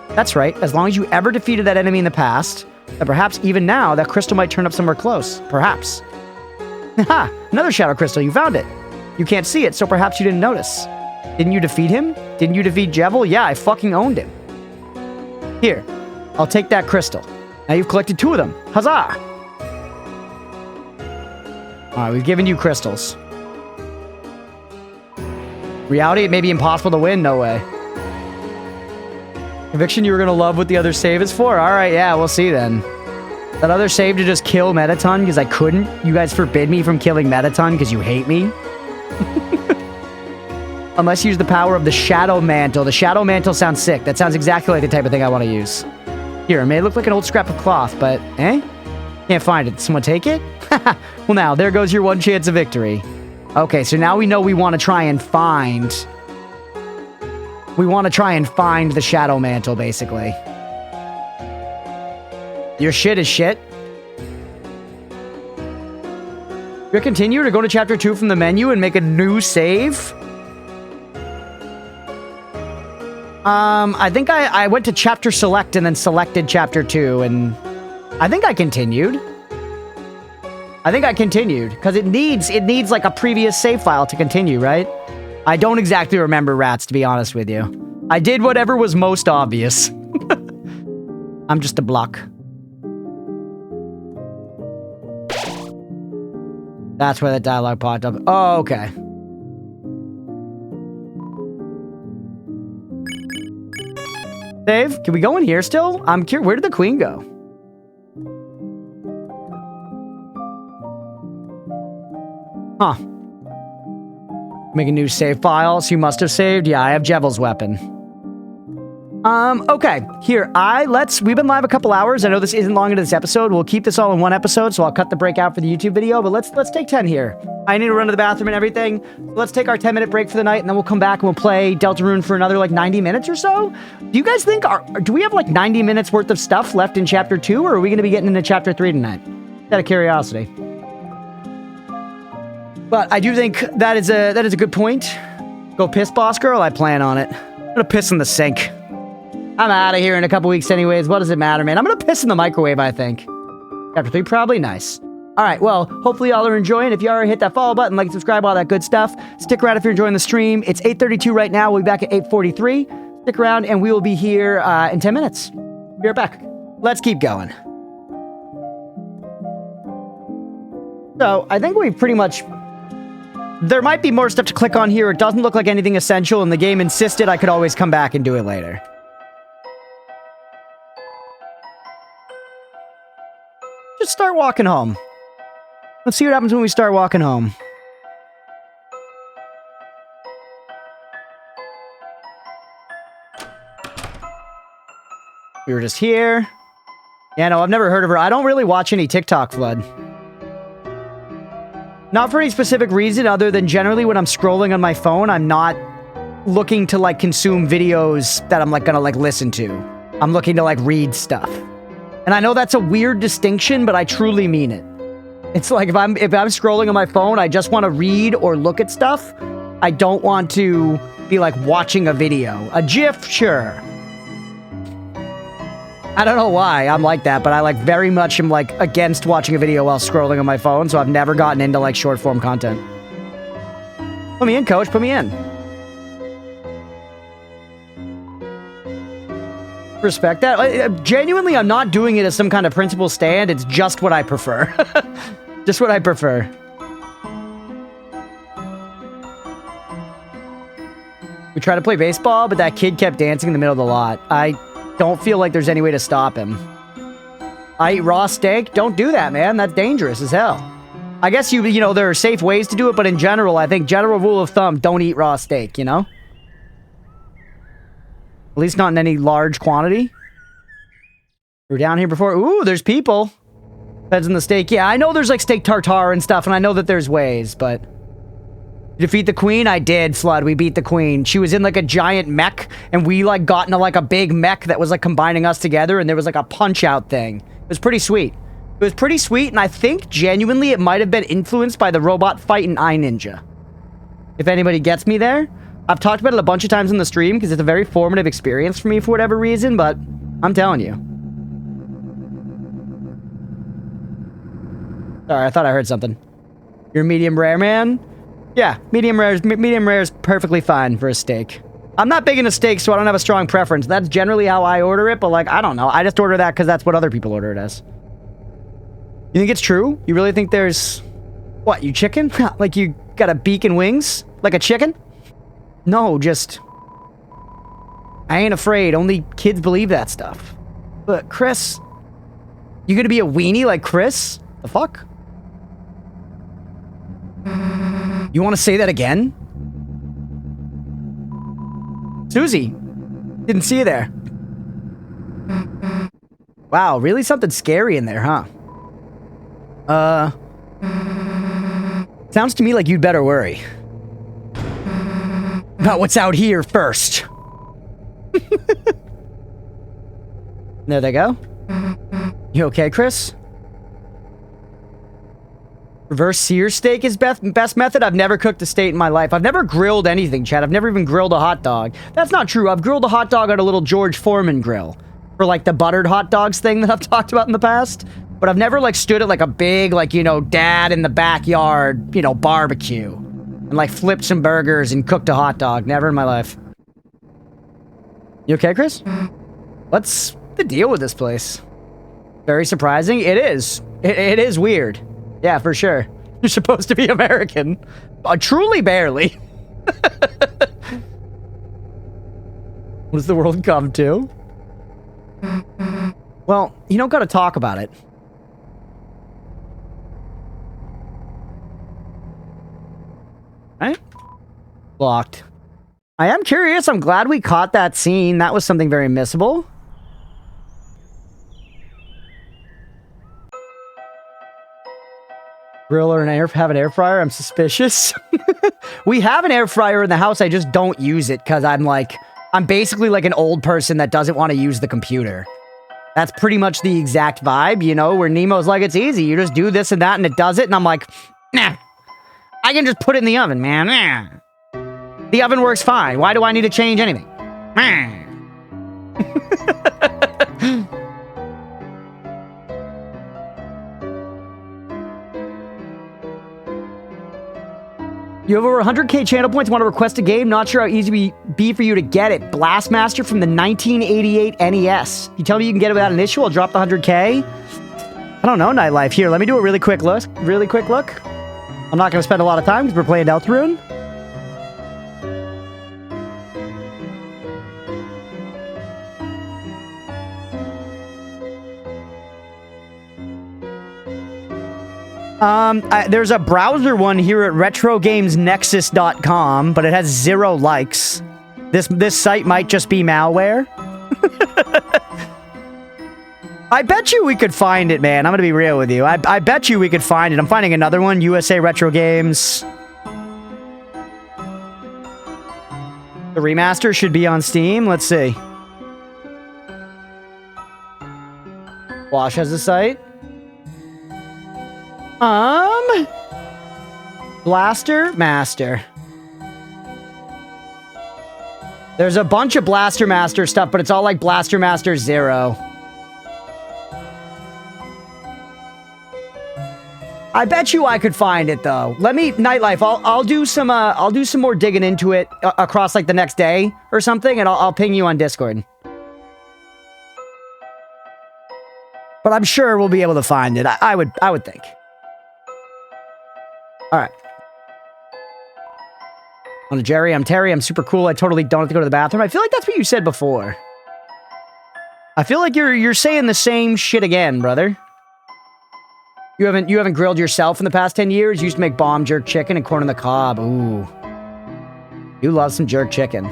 [SPEAKER 1] That's right. As long as you ever defeated that enemy in the past, And perhaps even now, that crystal might turn up somewhere close. Perhaps. Haha! Another shadow crystal. You found it. You can't see it, so perhaps you didn't notice. Didn't you defeat him? Didn't you defeat Jevil? Yeah, I fucking owned him. Here. I'll take that crystal. Now you've collected 2 of them. Huzzah! Alright, we've given you crystals. Reality, it may be impossible to win. No way. Conviction you were going to love what the other save is for? Alright, yeah, we'll see then. That other save to just kill Metaton because I couldn't? You guys forbid me from killing Metaton because you hate me? Unless you use the power of the Shadow Mantle. The Shadow Mantle sounds sick. That sounds exactly like the type of thing I want to use. Here, it may look like an old scrap of cloth, but... Can't find it. Did someone take it? Well, now, there goes your one chance of victory. Okay, so now we know we want to try and find... We want to try and find the Shadow Mantle, basically. Your shit is shit. You're continue to go to chapter 2 from the menu and make a new save? I think I went to chapter select and then selected chapter 2, and I think I continued. Because it needs like a previous save file to continue, right? I don't exactly remember, rats, to be honest with you. I did whatever was most obvious. I'm just a block. That's where that dialogue popped up. Oh, okay. Dave, can we go in here still? I'm curious. Where did the queen go? Huh. Make a new save file. So you must have saved. Yeah, I have Jevil's weapon. Okay. Here, we've been live a couple hours. I know this isn't long into this episode. We'll keep this all in one episode, so I'll cut the break out for the YouTube video, but let's take 10 here. I need to run to the bathroom and everything. Let's take our 10-minute break for the night, and then we'll come back and we'll play Deltarune for another, like, 90 minutes or so. Do you guys think, do we have, like, 90 minutes worth of stuff left in Chapter 2, or are we going to be getting into Chapter 3 tonight? Out of curiosity. But I do think that is a good point. Go piss, boss girl? I plan on it. I'm gonna piss in the sink. I'm out of here in a couple weeks anyways. What does it matter, man? I'm gonna piss in the microwave, I think. Chapter 3, probably. Nice. Alright, well, hopefully y'all are enjoying. If you are, hit that follow button, like, subscribe, all that good stuff. Stick around if you're enjoying the stream. It's 8:32 right now. We'll be back at 8:43. Stick around, and we will be here in 10 minutes. Be right back. Let's keep going. So, I think we've pretty much... There might be more stuff to click on here. It doesn't look like anything essential, and the game insisted I could always come back and do it later. Just start walking home. Let's see what happens when we start walking home. We were just here. Yeah, no, I've never heard of her. I don't really watch any TikTok, Flood. Not for any specific reason other than generally when I'm scrolling on my phone, I'm not looking to, like, consume videos that I'm, like, gonna, like, listen to. I'm looking to, like, read stuff. And I know that's a weird distinction, but I truly mean it. It's like if I'm scrolling on my phone, I just want to read or look at stuff. I don't want to be, like, watching a video. A GIF, sure. I don't know why I'm like that, but I, like, very much am, like, against watching a video while scrolling on my phone, so I've never gotten into, like, short-form content. Put me in, coach. Put me in. Respect that. Genuinely, I'm not doing it as some kind of principle stand. It's just what I prefer. Just what I prefer. We tried to play baseball, but that kid kept dancing in the middle of the lot. I don't feel like there's any way to stop him. I eat raw steak? Don't do that, man. That's dangerous as hell. I guess you know, there are safe ways to do it, but in general, I think general rule of thumb, don't eat raw steak, you know? At least not in any large quantity. We were down here before. Ooh, there's people. Heads in the steak. Yeah, I know there's, like, steak tartare and stuff, and I know that there's ways, but... Defeat the queen? I did, Flood. We beat the queen. She was in, like, a giant mech, and we, like, got into, like, a big mech that was, like, combining us together, and there was, like, a punch-out thing. It was pretty sweet. It was pretty sweet, and I think, genuinely, it might have been influenced by the robot fight in iNinja. If anybody gets me there. I've talked about it a bunch of times in the stream, because it's a very formative experience for me for whatever reason, but I'm telling you. Sorry, I thought I heard something. You're medium rare, man? Yeah, medium rare is perfectly fine for a steak. I'm not big into steaks, so I don't have a strong preference. That's generally how I order it, but like, I don't know. I just order that because that's what other people order it as. You think it's true? You really think there's... What, you chicken? Like you got a beak and wings? Like a chicken? No, just... I ain't afraid. Only kids believe that stuff. But Chris... You gonna be a weenie like Chris? The fuck? You want to say that again? Susie, didn't see you there. Wow, really something scary in there, huh? Sounds to me like you'd better worry about what's out here first. There they go. You okay, Chris? Reverse sear steak is best method? I've never cooked a steak in my life. I've never grilled anything, Chad. I've never even grilled a hot dog. That's not true. I've grilled a hot dog on a little George Foreman grill. For, like, the buttered hot dogs thing that I've talked about in the past. But I've never, like, stood at, like, a big, like, you know, dad in the backyard, you know, barbecue. And, like, flipped some burgers and cooked a hot dog. Never in my life. You okay, Chris? What's the deal with this place? Very surprising. It is. It is weird. Yeah, for sure. You're supposed to be American. Truly barely. What does the world come to? Well, you don't gotta talk about it. Right? Blocked. I am curious. I'm glad we caught that scene. That was something very missable. Grill or have an air fryer? I'm suspicious. We have an air fryer in the house. I just don't use it because I'm basically like an old person that doesn't want to use the computer. That's pretty much the exact vibe, you know, where Nemo's like, it's easy. You just do this and that and it does it. And I'm like, nah, I can just put it in the oven, man. Nah. The oven works fine. Why do I need to change anything? Nah. You have over 100k channel points, want to request a game? Not sure how easy it would be for you to get it. Blastmaster from the 1988 NES. You tell me you can get it without an issue, I'll drop the 100k. I don't know, Nightlife. Here, let me do a really quick look. I'm not going to spend a lot of time because we're playing Deltarune. There's a browser one here at retrogamesnexus.com, but it has 0 likes. This site might just be malware. I bet you we could find it, man. I'm gonna be real with you. I bet you we could find it. I'm finding another one, USA Retro Games. The remaster should be on Steam. Let's see. Wash has a site. Blaster Master. There's a bunch of Blaster Master stuff, but it's all like Blaster Master 0. I bet you I could find it though. Let me, Nightlife, I'll do some more digging into it across like the next day or something, and I'll ping you on Discord. But I'm sure we'll be able to find it. I would think. All right. On to Jerry, I'm Terry. I'm super cool. I totally don't have to go to the bathroom. I feel like that's what you said before. I feel like you're saying the same shit again, brother. You haven't grilled yourself in the past 10 years? You used to make bomb jerk chicken and corn on the cob. Ooh. You love some jerk chicken.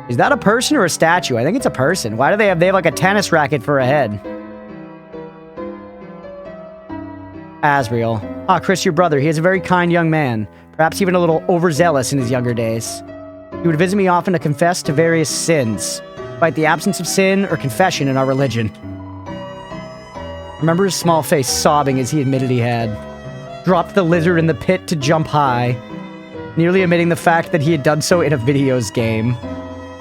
[SPEAKER 1] Is that a person or a statue? I think it's a person. Why do they have like a tennis racket for a head? Asriel. Ah, Chris, your brother. He is a very kind young man. Perhaps even a little overzealous in his younger days. He would visit me often to confess to various sins, despite the absence of sin or confession in our religion. Remember his small face sobbing as he admitted he had dropped the lizard in the pit to jump high, nearly admitting the fact that he had done so in a videos game.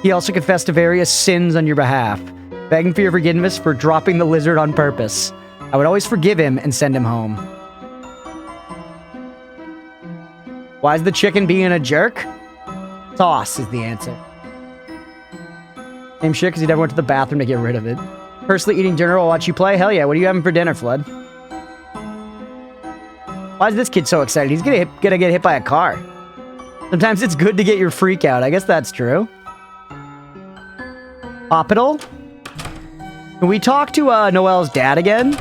[SPEAKER 1] He also confessed to various sins on your behalf, begging for your forgiveness for dropping the lizard on purpose. I would always forgive him and send him home. Why is the chicken being a jerk? Sauce is the answer. Same shit because he never went to the bathroom to get rid of it. Personally eating dinner while watch you play? Hell yeah, what are you having for dinner, Flood? Why is this kid so excited? He's gonna get hit by a car. Sometimes it's good to get your freak out. I guess that's true. Hospital? Can we talk to Noelle's dad again?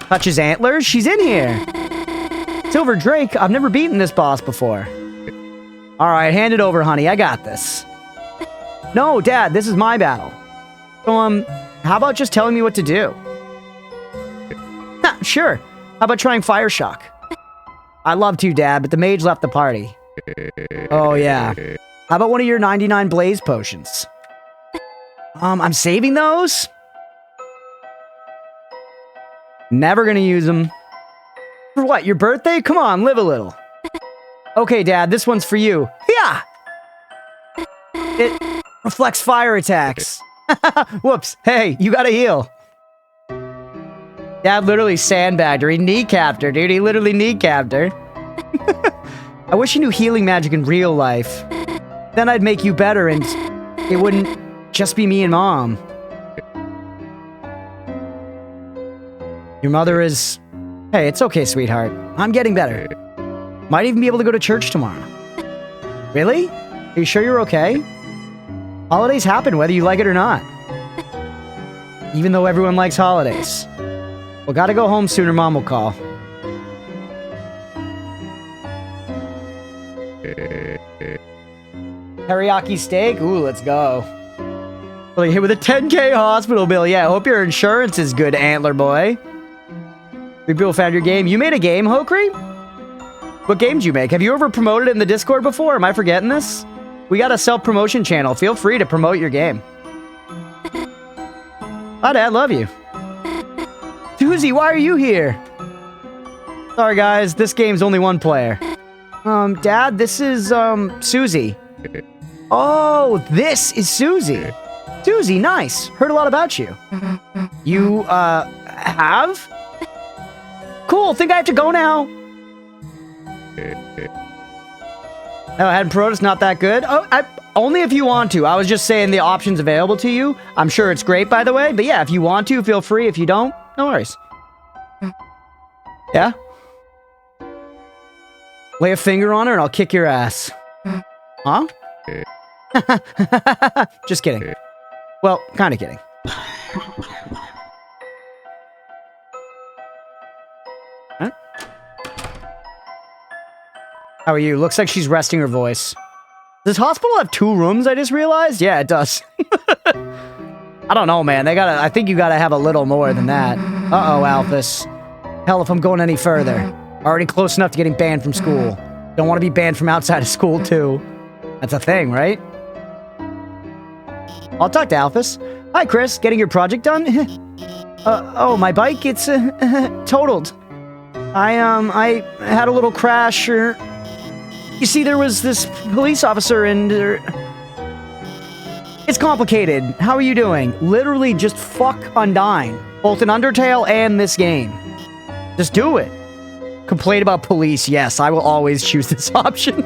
[SPEAKER 1] Touch his antlers? She's in here. Silver Drake, I've never beaten this boss before. Alright, hand it over, honey. I got this. No, Dad, this is my battle. So, how about just telling me what to do? Sure. How about trying Fire Shock? I'd love to, Dad, but the mage left the party. Oh, yeah. How about one of your 99 blaze potions? I'm saving those? Never gonna use them. For what, your birthday? Come on, live a little. Okay, Dad, this one's for you. Yeah! It reflects fire attacks. Whoops. Hey, you gotta heal. Dad literally sandbagged her. He kneecapped her, dude. He literally kneecapped her. I wish you knew healing magic in real life. Then I'd make you better and it wouldn't just be me and Mom. Your mother is... Hey, it's okay, sweetheart. I'm getting better. Might even be able to go to church tomorrow. Really? Are you sure you're okay? Holidays happen whether you like it or not. Even though everyone likes holidays. Well, gotta go home sooner, Mom will call. Teriyaki steak? Ooh, let's go. Well, hit with a 10K hospital bill. Yeah, hope your insurance is good, Antler Boy. Three people found your game. You made a game, Hokri? What game did you make? Have you ever promoted it in the Discord before? Am I forgetting this? We got a self-promotion channel. Feel free to promote your game. Hi, Dad. Love you. Susie, why are you here? Sorry, guys. This game's only one player. Dad, this is, Susie. Oh, this is Susie. Susie, nice. Heard a lot about you. You, have? Cool. Think I have to go now? No, I hadn't promoted. It's not that good. Oh, only if you want to. I was just saying the options available to you. I'm sure it's great, by the way. But yeah, if you want to, feel free. If you don't, no worries. Yeah? Lay a finger on her and I'll kick your ass. Huh? Just kidding. Well, kind of kidding. Huh? How are you? Looks like she's resting her voice. Does hospital have 2 rooms, I just realized? Yeah, it does. I don't know, man. I think you gotta have a little more than that. Uh-oh, Alphys. Hell, if I'm going any further. Already close enough to getting banned from school. Don't want to be banned from outside of school, too. That's a thing, right? I'll talk to Alphys. Hi, Chris. Getting your project done? Oh, my bike? It's, totaled. I had a little crash, or... You see, there was this police officer and... It's complicated. How are you doing? Literally just fuck Undyne. Both in Undertale and this game. Just do it. Complain about police. Yes, I will always choose this option.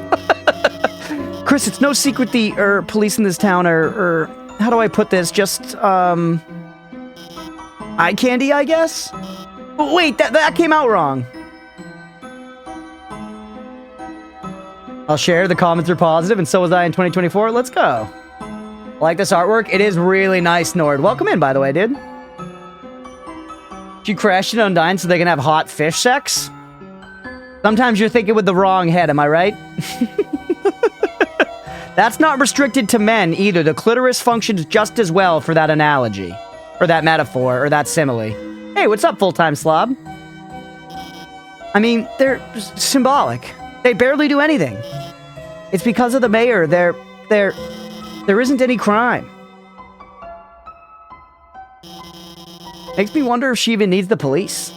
[SPEAKER 1] Chris, it's no secret the police in this town are how do I put this? Just eye candy, I guess? Oh, wait, that came out wrong. I'll share. The comments are positive, and so was I in 2024. Let's go. I like this artwork. It is really nice, Nord. Welcome in, by the way, dude. She crashed it Undyne so they can have hot fish sex? Sometimes you're thinking with the wrong head, am I right? That's not restricted to men either. The clitoris functions just as well for that analogy. Or that metaphor, or that simile. Hey, what's up, full-time slob? I mean, they're symbolic. They barely do anything. It's because of the mayor. There isn't any crime. Makes me wonder if she even needs the police.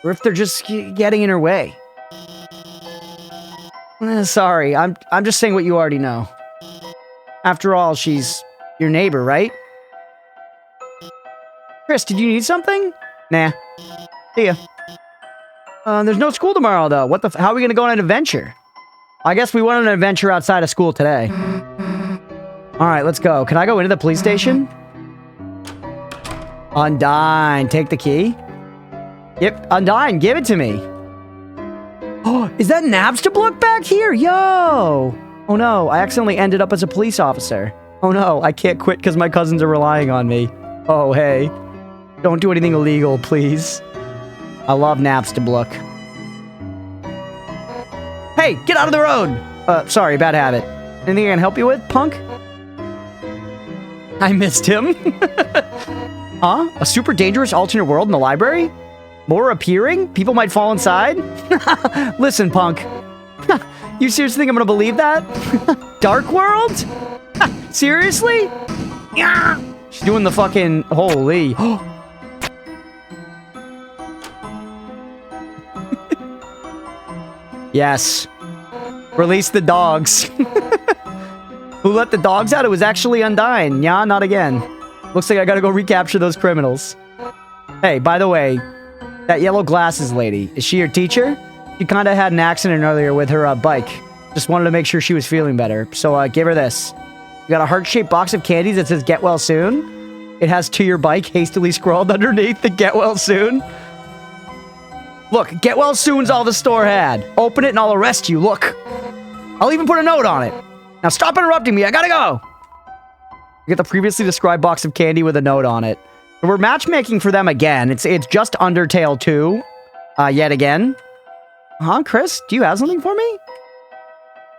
[SPEAKER 1] Or if they're just getting in her way. Sorry, I'm just saying what you already know. After all, she's your neighbor, right? Chris, did you need something? Nah. See ya. There's no school tomorrow, though. How are we gonna go on an adventure? I guess we went on an adventure outside of school today. Alright, let's go. Can I go into the police station? Undyne, take the key. Yep, Undyne, give it to me. Oh, is that Napstablook back here? Yo! Oh no, I accidentally ended up as a police officer. Oh no, I can't quit because my cousins are relying on me. Oh, hey. Don't do anything illegal, please. I love Napstablook. Hey, get out of the road! Sorry, bad habit. Anything I can help you with, punk? I missed him. Huh? A super dangerous alternate world in the library? More appearing? People might fall inside? Listen, punk. You seriously think I'm gonna believe that? Dark world? Seriously? Yeah. She's doing the fucking... Holy. Yes. Release the dogs. Who let the dogs out? It was actually Undyne. Yeah, not again. Looks like I gotta go recapture those criminals. Hey, by the way, that yellow glasses lady, is she your teacher? She kinda had an accident earlier with her bike. Just wanted to make sure she was feeling better. So give her this. You got a heart-shaped box of candies that says get well soon. It has to your bike hastily scrawled underneath the get well soon. Look, get well soon's all the store had. Open it and I'll arrest you, look. I'll even put a note on it. Now stop interrupting me, I gotta go. You get the previously described box of candy with a note on it. We're matchmaking for them again. It's just Undertale 2. Yet again. Huh, Chris? Do you have something for me?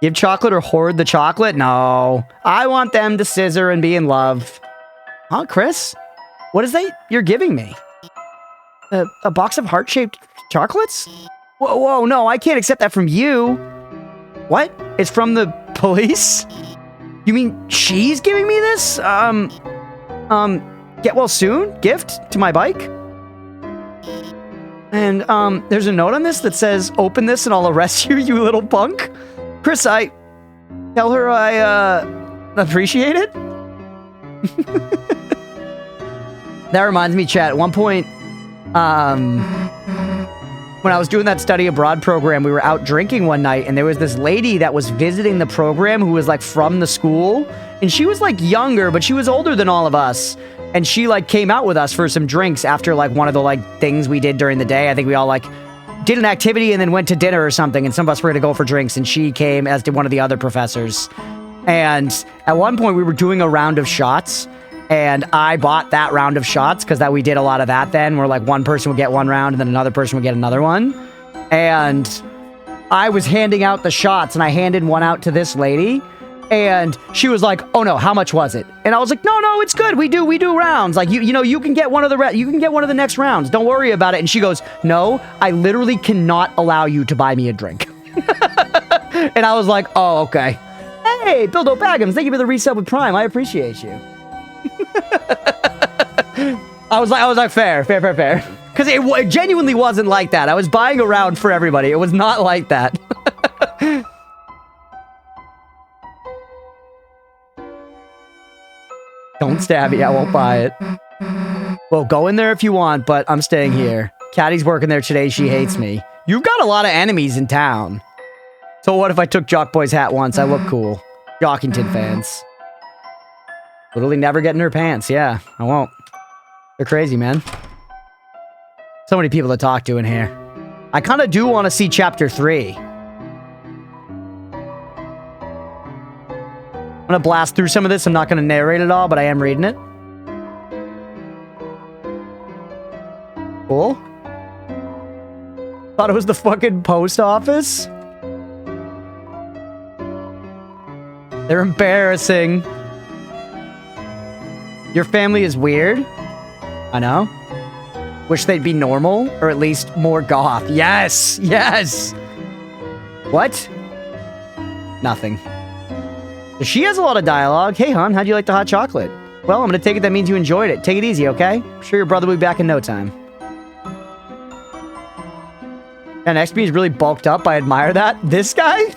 [SPEAKER 1] Give chocolate or hoard the chocolate? No. I want them to scissor and be in love. Huh, Chris? What is that you're giving me? A box of heart-shaped chocolates? Whoa, whoa, no, I can't accept that from you. What? It's from the police? You mean she's giving me this? Get well soon? Gift to my bike? And, there's a note on this that says, open this and I'll arrest you, you little punk. Chris, tell her I, appreciate it? That reminds me, chat, at one point, when I was doing that study abroad program, we were out drinking one night, and there was this lady that was visiting the program who was, like, from the school, and she was, like, younger, but she was older than all of us, and she, like, came out with us for some drinks after, like, one of the, like, things we did during the day. I think we all, like, did an activity and then went to dinner or something, and some of us were gonna go for drinks, and she came, as did one of the other professors. And at one point, we were doing a round of shots, and I bought that round of shots because we did a lot of that then, where like one person would get one round and then another person would get another one. And I was handing out the shots and I handed one out to this lady and she was like, "Oh no, how much was it?" And I was like, "No, it's good. We do rounds. Like you can get one of the next rounds. Don't worry about it." And she goes, "No, I literally cannot allow you to buy me a drink." And I was like, "Oh, okay. Hey, Bildo Baggins, thank you for the resub with Prime. I appreciate you." I was like, fair. Because it genuinely wasn't like that. I was buying a round for everybody. It was not like that. Don't stab me. I won't buy it. Well, go in there if you want, but I'm staying here. Caddy's working there today. She hates me. You've got a lot of enemies in town. So what if I took Jockboy's hat once? I look cool. Jockington fans. Literally never get in her pants. Yeah, I won't. They're crazy, man. So many people to talk to in here. I kind of do want to see Chapter 3. I'm going to blast through some of this. I'm not going to narrate it all, but I am reading it. Cool. Thought it was the fucking post office. They're embarrassing. Your family is weird. I know. Wish they'd be normal, or at least more goth. Yes! Yes! What? Nothing. She has a lot of dialogue. Hey, hon, how'd you like the hot chocolate? Well, I'm gonna take it that means you enjoyed it. Take it easy, okay? I'm sure your brother will be back in no time. And XP is really bulked up. I admire that. This guy?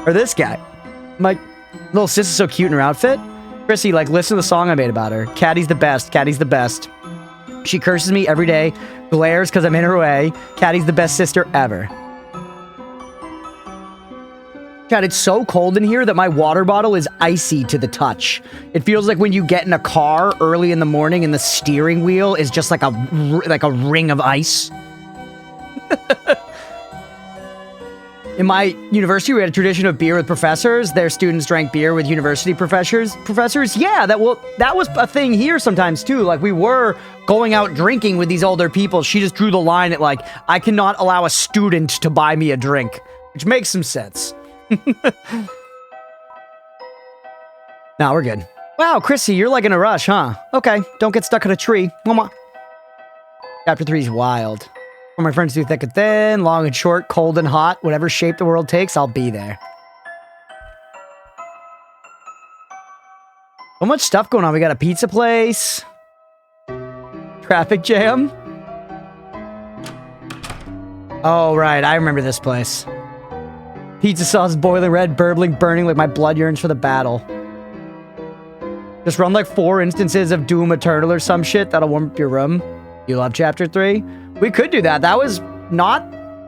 [SPEAKER 1] Or this guy? My little sis is so cute in her outfit. Chrissy, like, listen to the song I made about her. Caddy's the best. Caddy's the best. She curses me every day, glares because I'm in her way. Caddy's the best sister ever. Chad, it's so cold in here that my water bottle is icy to the touch. It feels like when you get in a car early in the morning and the steering wheel is just like a ring of ice. In my university, we had a tradition of beer with professors. Their students drank beer with university professors. Yeah, that was a thing here sometimes too. Like we were going out drinking with these older people. She just drew the line at like, I cannot allow a student to buy me a drink, which makes some sense. Now we're good. Wow, Chrissy, you're like in a rush, huh? Okay, don't get stuck in a tree. Mwah. Chapter 3 is wild. For my friends through thick and thin, long and short, cold and hot, whatever shape the world takes, I'll be there. So much stuff going on. We got a pizza place. Traffic jam. Oh, right. I remember this place. Pizza sauce boiling red, burbling, burning like my blood yearns for the battle. Just run like 4 instances of Doom Eternal or some shit. That'll warm up your room. You love Chapter 3? We could do that. That was not...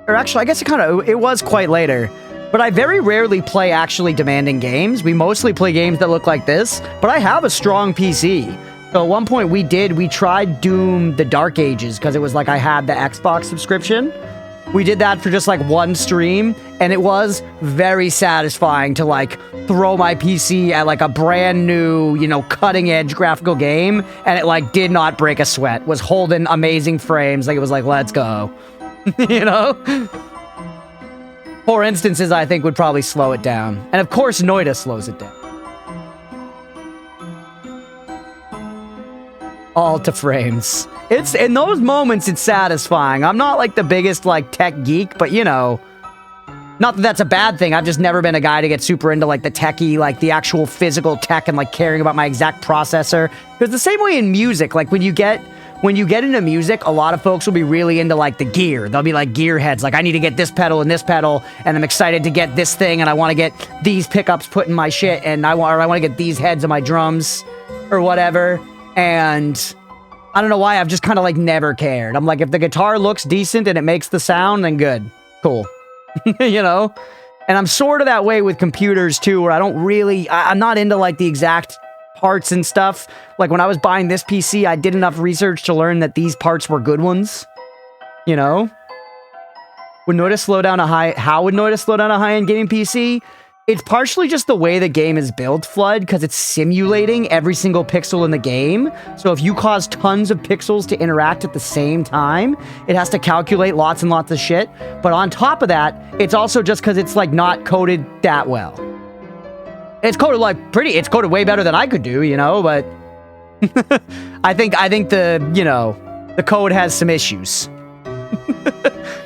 [SPEAKER 1] Or actually, I guess it was quite later. But I very rarely play actually demanding games. We mostly play games that look like this. But I have a strong PC. So at one point we tried Doom the Dark Ages because it was like I had the Xbox subscription. We did that for just like one stream, and it was very satisfying to like throw my PC at like a brand new, you know, cutting edge graphical game, and it like did not break a sweat. Was holding amazing frames, like it was like, let's go. You know? 4 instances I think would probably slow it down. And of course Noida slows it down. All to frames. It's in those moments it's satisfying. I'm not like the biggest like tech geek, but you know, not that that's a bad thing. I've just never been a guy to get super into like the techie, like the actual physical tech and like caring about my exact processor. Because the same way in music, like when you get into music, a lot of folks will be really into like the gear. They'll be like gearheads, like I need to get this pedal, and I'm excited to get this thing, and I want to get these pickups put in my shit, and I want to get these heads in my drums or whatever. And I don't know why, I've just kind of like never cared. I'm like, if the guitar looks decent and it makes the sound, then good. Cool. You know? And I'm sort of that way with computers too, where I'm not into like the exact parts and stuff. Like when I was buying this PC, I did enough research to learn that these parts were good ones. You know? How would Noida slow down a high-end gaming PC? It's partially just the way the game is built, Flood, because it's simulating every single pixel in the game. So if you cause tons of pixels to interact at the same time, it has to calculate lots and lots of shit. But on top of that, it's also just because it's like not coded that well. It's coded it's coded way better than I could do, you know, but I think the code has some issues.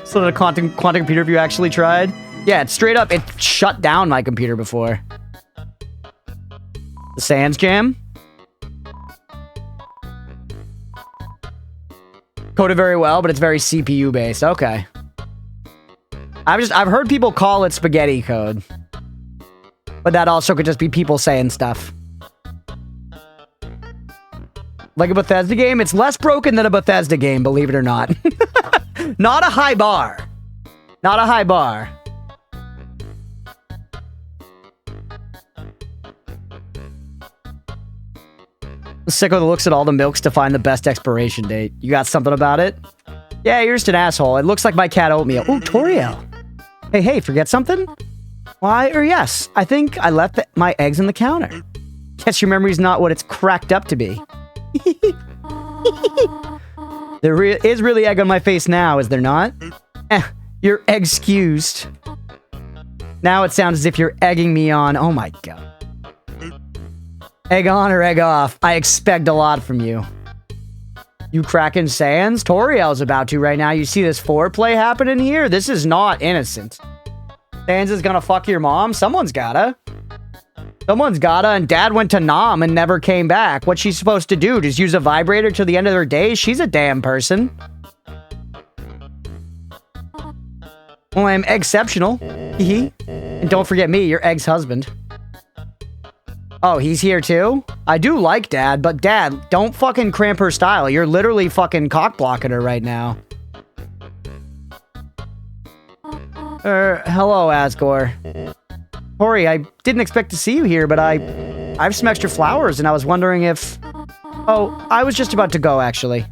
[SPEAKER 1] So the quantum computer, if you actually tried. Yeah, it's straight up, it shut down my computer before. The Sans Jam. Coded very well, but it's very CPU based. Okay. I've heard people call it spaghetti code. But that also could just be people saying stuff. Like a Bethesda game, it's less broken than a Bethesda game, believe it or not. Not a high bar. Not a high bar. Sicko that looks at all the milks to find the best expiration date. You got something about it? Yeah, you're just an asshole. It looks like my cat oatmeal. Ooh, Toriel. Hey, forget something? Why or yes, I think I left my eggs on the counter. Guess your memory's not what it's cracked up to be. There is really egg on my face now, is there not? You're excused. Now it sounds as if you're egging me on. Oh my god. Egg on or egg off? I expect a lot from you. You cracking Sans? Toriel's about to right now. You see this foreplay happening here? This is not innocent. Sans is gonna fuck your mom? Someone's gotta. Someone's gotta, and Dad went to Nam and never came back. What's she supposed to do? Just use a vibrator till the end of her days? She's a damn person. Well, I'm exceptional. And don't forget me, your egg's husband. Oh, he's here too? I do like Dad, but Dad, don't fucking cramp her style. You're literally fucking cock-blocking her right now. Hello, Asgore. Hori, I didn't expect to see you here, but I have some extra flowers, and I was wondering if... Oh, I was just about to go, actually.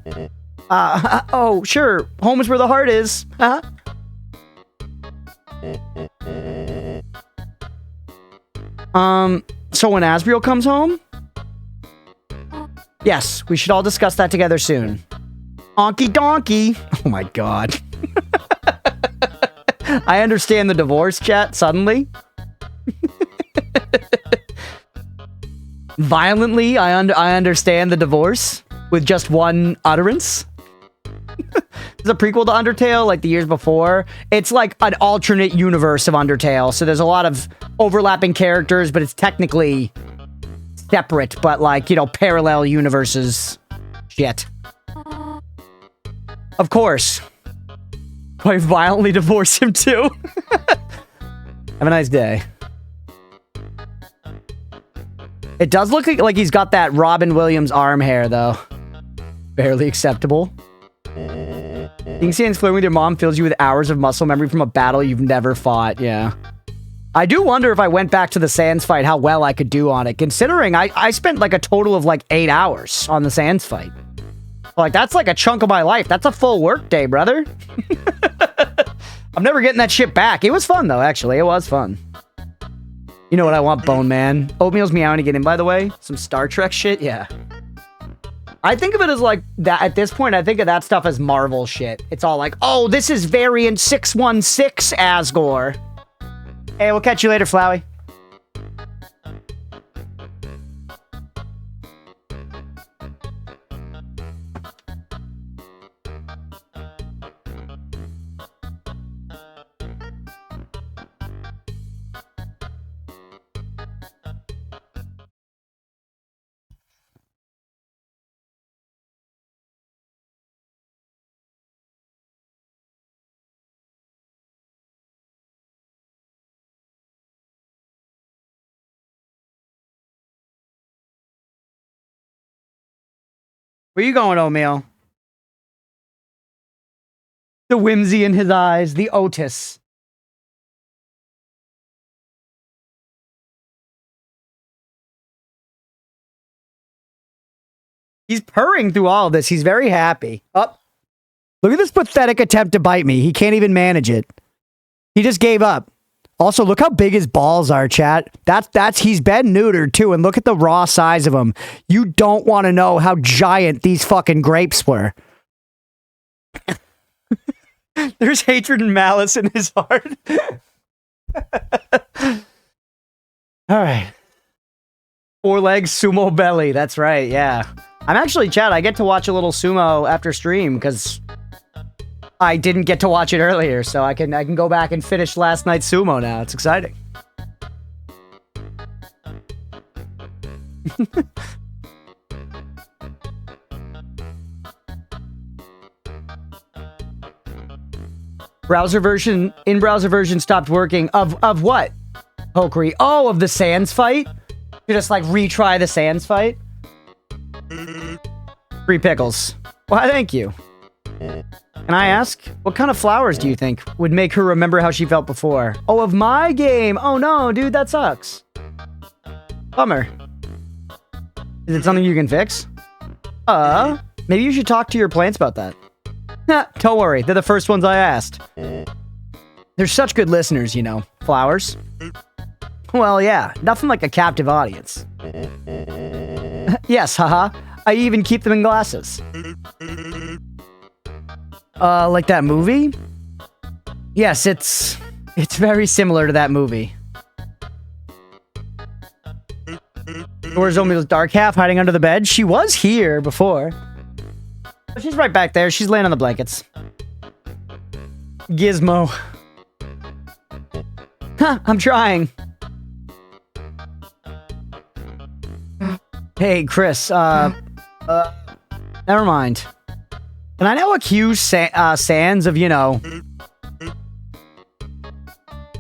[SPEAKER 1] Oh, sure. Home is where the heart is. Huh? So when Asriel comes home? Yes, we should all discuss that together soon. Onky donkey. Oh my god. I understand the divorce, chat, suddenly. Violently, I understand the divorce with just one utterance. It's a prequel to Undertale, like the years before. It's like an alternate universe of Undertale, so there's a lot of overlapping characters, but it's technically separate, but like, you know, parallel universes. Shit. Of course. I violently divorce him too. Have a nice day. It does look like he's got that Robin Williams arm hair, though. Barely acceptable. Being seen flirting with your mom fills you with hours of muscle memory from a battle you've never fought. Yeah. I do wonder if I went back to the Sans fight, how well I could do on it, considering I spent like a total of like 8 hours on the Sans fight. Like, that's like a chunk of my life. That's a full work day, brother. I'm never getting that shit back. It was fun, though, actually. It was fun. You know what I want, Bone Man? Oatmeal's meowing to get in, by the way. Some Star Trek shit? Yeah. I think of it as like, that. At this point, I think of that stuff as Marvel shit. It's all like, oh, this is variant 616 Asgore. Hey, we'll catch you later, Flowey. Where you going, Oatmeal? The whimsy in his eyes, the Otis. He's purring through all of this. He's very happy. Oh, look at this pathetic attempt to bite me. He can't even manage it. He just gave up. Also, look how big his balls are, chat. He's been neutered too, and look at the raw size of him. You don't want to know how giant these fucking grapes were. There's hatred and malice in his heart. All right. 4 legs, sumo belly. That's right, yeah. I'm actually, chat, I get to watch a little sumo after stream, because I didn't get to watch it earlier, so I can go back and finish last night's sumo now. It's exciting. In-browser version stopped working. Of what? Pokeri. Oh, of the Sans fight? You just like retry the Sans fight? Free pickles. Why, thank you. Can I ask, what kind of flowers do you think would make her remember how she felt before? Oh, of my game. Oh no, dude, that sucks. Bummer. Is it something you can fix? Maybe you should talk to your plants about that. Nah, don't worry, they're the first ones I asked. They're such good listeners, you know. Flowers. Well, yeah, nothing like a captive audience. Yes, haha. I even keep them in glasses. Like that movie? Yes, it's very similar to that movie. Where's Omiel's dark half hiding under the bed? She was here before. She's right back there. She's laying on the blankets. Gizmo. Huh, I'm trying. Hey, Chris, never mind. Can I now accuse Sans of, you know,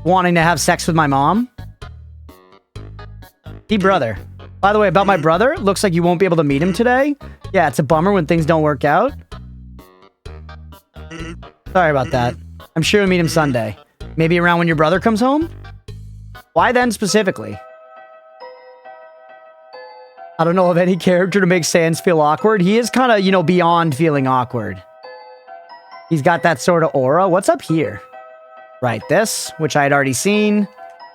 [SPEAKER 1] wanting to have sex with my mom? Hey, brother. By the way, about my brother, looks like you won't be able to meet him today. Yeah, it's a bummer when things don't work out. Sorry about that. I'm sure you'll meet him Sunday. Maybe around when your brother comes home? Why then specifically? I don't know of any character to make Sans feel awkward. He is kind of, you know, beyond feeling awkward. He's got that sort of aura. What's up here? Right, this, which I had already seen.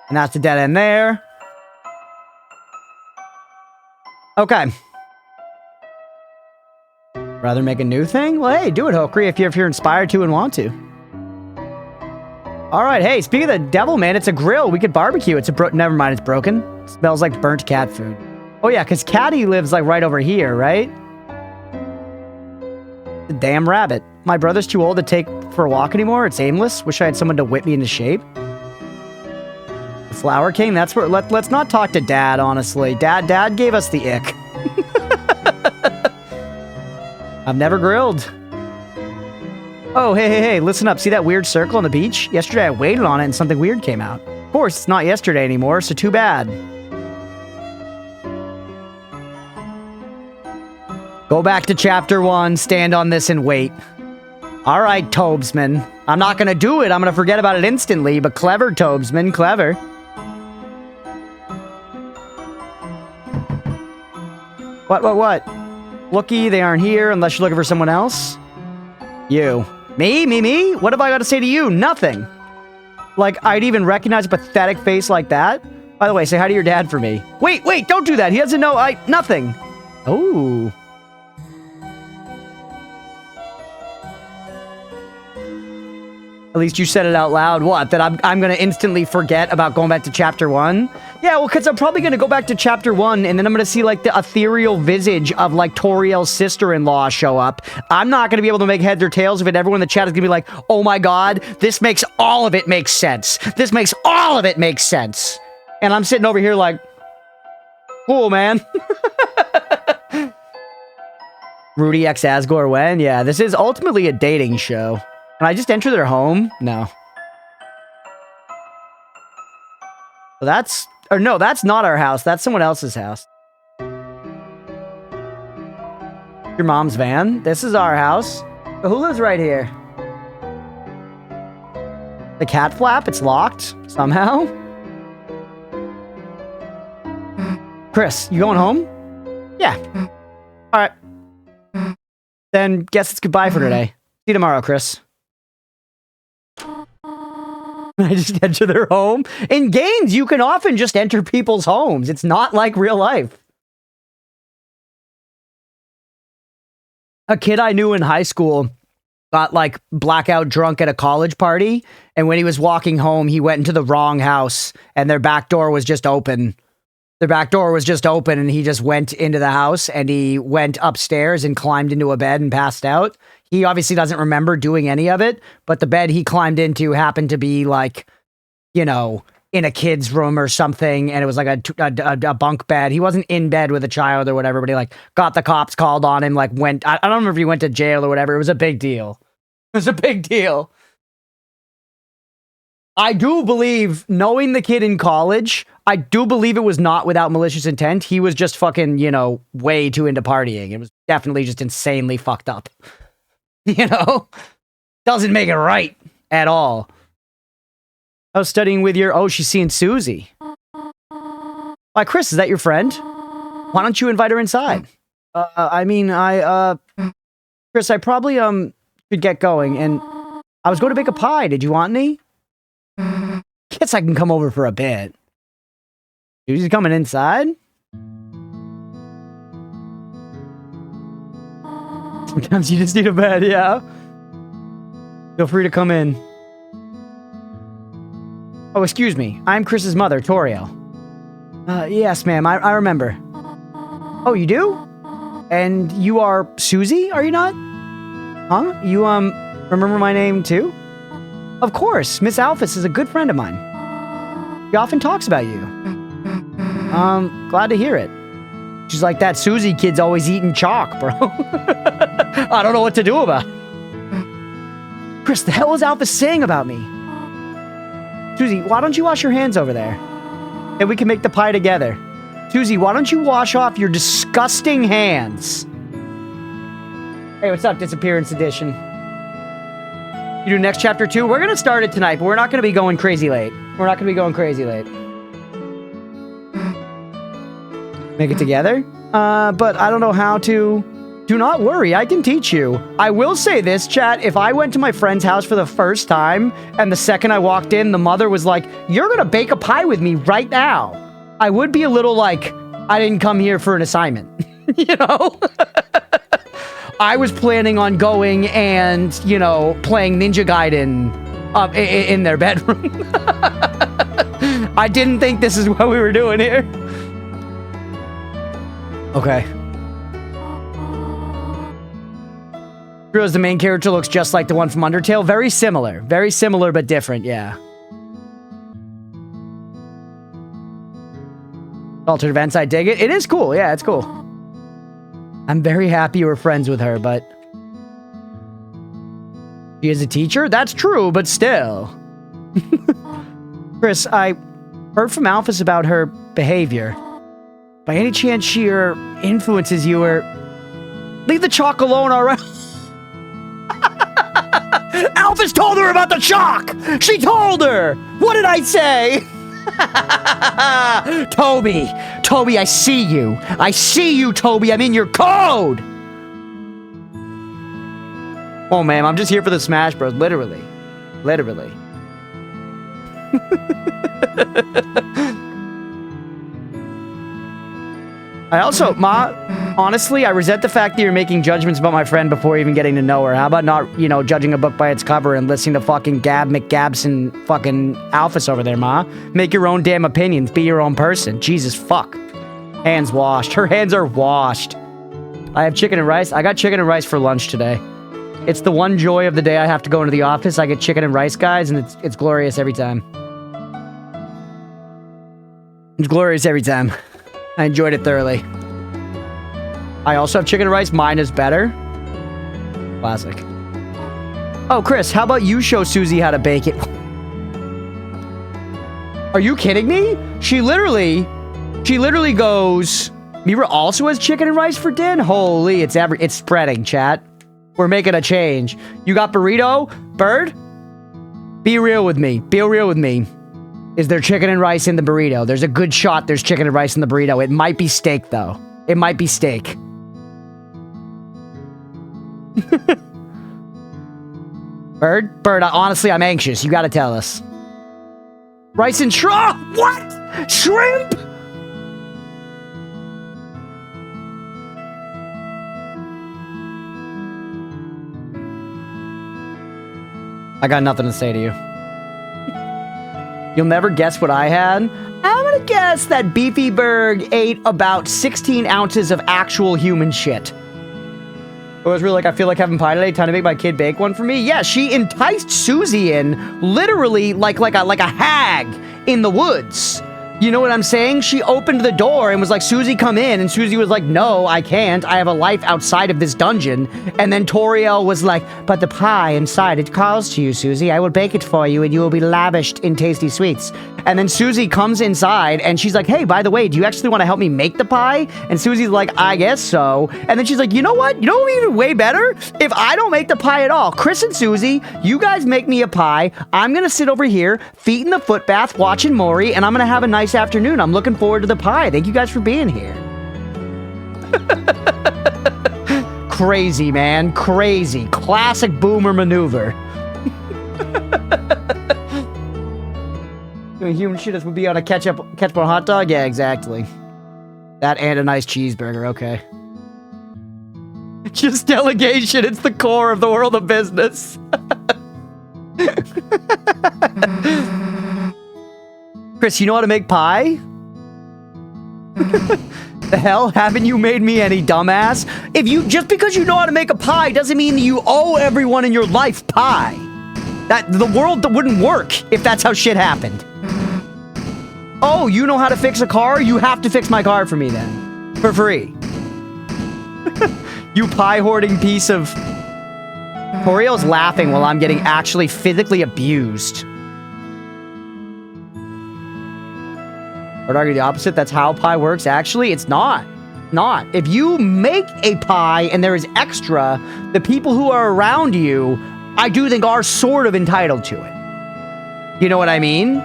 [SPEAKER 1] And that's the dead end there. Okay. Rather make a new thing? Well, hey, do it, Hokri, if you're inspired to and want to. All right, hey, speaking of the devil, man, it's a grill. We could barbecue. It's a never mind, it's broken. It smells like burnt cat food. Oh yeah, because Caddy lives like right over here, right? The damn rabbit. My brother's too old to take for a walk anymore. It's aimless. Wish I had someone to whip me into shape. The Flower King, that's where... Let's not talk to Dad, honestly. Dad gave us the ick. I've never grilled. Oh, hey, listen up. See that weird circle on the beach? Yesterday I waited on it and something weird came out. Of course, it's not yesterday anymore, so too bad. Go back to chapter 1, stand on this and wait. All right, Tobesman. I'm not going to do it. I'm going to forget about it instantly, but clever, Tobesman, clever. What? Looky, they aren't here unless you're looking for someone else. You. Me? What have I got to say to you? Nothing. Like, I'd even recognize a pathetic face like that. By the way, say hi to your dad for me. Wait, don't do that. He doesn't know nothing. Oh. At least you said it out loud. What? That I'm going to instantly forget about going back to chapter 1? Yeah, well, because I'm probably going to go back to chapter 1, and then I'm going to see, like, the ethereal visage of, like, Toriel's sister-in-law show up. I'm not going to be able to make heads or tails of it. Everyone in the chat is going to be like, oh my god, this makes all of it make sense. This makes all of it make sense. And I'm sitting over here like, cool, man. Rudy X Asgore when? Yeah, this is ultimately a dating show. Can I just enter their home? No. Well, that's not our house. That's someone else's house. Your mom's van? This is our house. But who lives right here? The cat flap? It's locked? Somehow? Chris, you going home? Yeah. Alright. Then guess it's goodbye for today. See you tomorrow, Chris. I just enter their home. In games, you can often just enter people's homes. It's not like real life. A kid I knew in high school got like blackout drunk at a college party, and when he was walking home, he went into the wrong house, and their back door was just open. Their back door was just open, and he just went into the house, and he went upstairs and climbed into a bed and passed out. He obviously doesn't remember doing any of it, but the bed he climbed into happened to be like, you know, in a kid's room or something, and it was like a bunk bed. He wasn't in bed with a child or whatever, but he like got the cops called on him, like went, I don't remember if he went to jail or whatever. It was a big deal. It was a big deal. I do believe, knowing the kid in college, I do believe it was not without malicious intent. He was just fucking, you know, way too into partying. It was definitely just insanely fucked up. You know? Doesn't make it right at all. I was studying with your... Oh, she's seeing Susie. Why, Chris, is that your friend? Why don't you invite her inside? Chris, I probably, should get going, and I was going to bake a pie. Did you want any? Guess I can come over for a bit. Susie's coming inside? Sometimes you just need a bed, yeah? Feel free to come in. Oh, excuse me. I'm Chris's mother, Toriel. Yes, ma'am. I remember. Oh, you do? And you are Susie, are you not? Huh? You, remember my name, too? Of course. Miss Alphys is a good friend of mine. She often talks about you. Glad to hear it. She's like, that Susie kid's always eating chalk, bro. I don't know what to do about it. Chris, the hell is Alphys saying about me? Susie, why don't you wash your hands over there? And we can make the pie together. Susie, why don't you wash off your disgusting hands? Hey, what's up, Disappearance Edition? You do next chapter 2? We're gonna start it tonight, but we're not gonna be going crazy late. We're not gonna be going crazy late. Make it together? But I don't know how to... Do not worry, I can teach you. I will say this, chat, if I went to my friend's house for the first time, and the second I walked in, the mother was like, you're gonna bake a pie with me right now. I would be a little like, I didn't come here for an assignment. You know? I was planning on going and, you know, playing Ninja Gaiden in their bedroom. I didn't think this is what we were doing here. Okay. Rose, the main character, looks just like the one from Undertale. Very similar, but different, yeah. Altered events, I dig it. It is cool, yeah, it's cool. I'm very happy you were friends with her, but... She is a teacher? That's true, but still. Chris, I heard from Alphys about her behavior. By any chance she influences you or... Leave the chalk alone, alright? Alphys told her about the chalk! She told her! What did I say? Toby, I see you. I see you, Toby. I'm in your code! Oh, man, I'm just here for the Smash Bros. Literally. Literally. I also, Ma, honestly, I resent the fact that you're making judgments about my friend before even getting to know her. How about not, you know, judging a book by its cover and listening to fucking Gab McGabson fucking Alphys over there, Ma? Make your own damn opinions. Be your own person. Jesus, fuck. Hands washed. Her hands are washed. I have chicken and rice. I got chicken and rice for lunch today. It's the one joy of the day I have to go into the office. I get chicken and rice, guys, and it's glorious every time. It's glorious every time. I enjoyed it thoroughly. I also have chicken and rice. Mine is better. Classic. Oh, Chris, how about you show Susie how to bake it? Are you kidding me? She literally goes, Mira also has chicken and rice for din? Holy, it's spreading, chat. We're making a change. You got burrito? Bird? Be real with me. Be real with me. Is there chicken and rice in the burrito? There's a good shot there's chicken and rice in the burrito. It might be steak, though. It might be steak. Bird? Bird, honestly, I'm anxious. You gotta tell us. Rice and shrimp? What? Shrimp? I got nothing to say to you. You'll never guess what I had. I'm gonna guess that Beefy Berg ate about 16 ounces of actual human shit. It was really like, I feel like having pie today. Time to make my kid bake one for me. Yeah, she enticed Susie in, literally like a hag in the woods. You know what I'm saying? She opened the door and was like, Susie, come in. And Susie was like, no, I can't. I have a life outside of this dungeon. And then Toriel was like, but the pie inside, it calls to you, Susie. I will bake it for you and you will be lavished in tasty sweets. And then Susie comes inside and she's like, hey, by the way, do you actually want to help me make the pie? And Susie's like, I guess so. And then she's like, you know what? You know what would be even way better? If I don't make the pie at all. Chris and Susie, you guys make me a pie. I'm going to sit over here, feet in the foot bath, watching Maury, and I'm going to have a nice afternoon. I'm looking forward to the pie. Thank you guys for being here. Crazy, man. Crazy. Classic boomer maneuver. Doing human shit would be on a ketchup on a hot dog? Yeah, exactly. That and a nice cheeseburger, okay. Just delegation. It's the core of the world of business. Chris, you know how to make pie? The hell? Haven't you made me any, dumbass? Just because you know how to make a pie doesn't mean that you owe everyone in your life pie. The world wouldn't work if that's how shit happened. Oh, you know how to fix a car? You have to fix my car for me then. For free. You pie-hoarding piece of... Toriel's laughing while I'm getting actually physically abused. I'd argue the opposite. That's how pie works. Actually, it's not. Not. If you make a pie and there is extra, the people who are around you, I do think are sort of entitled to it. You know what I mean?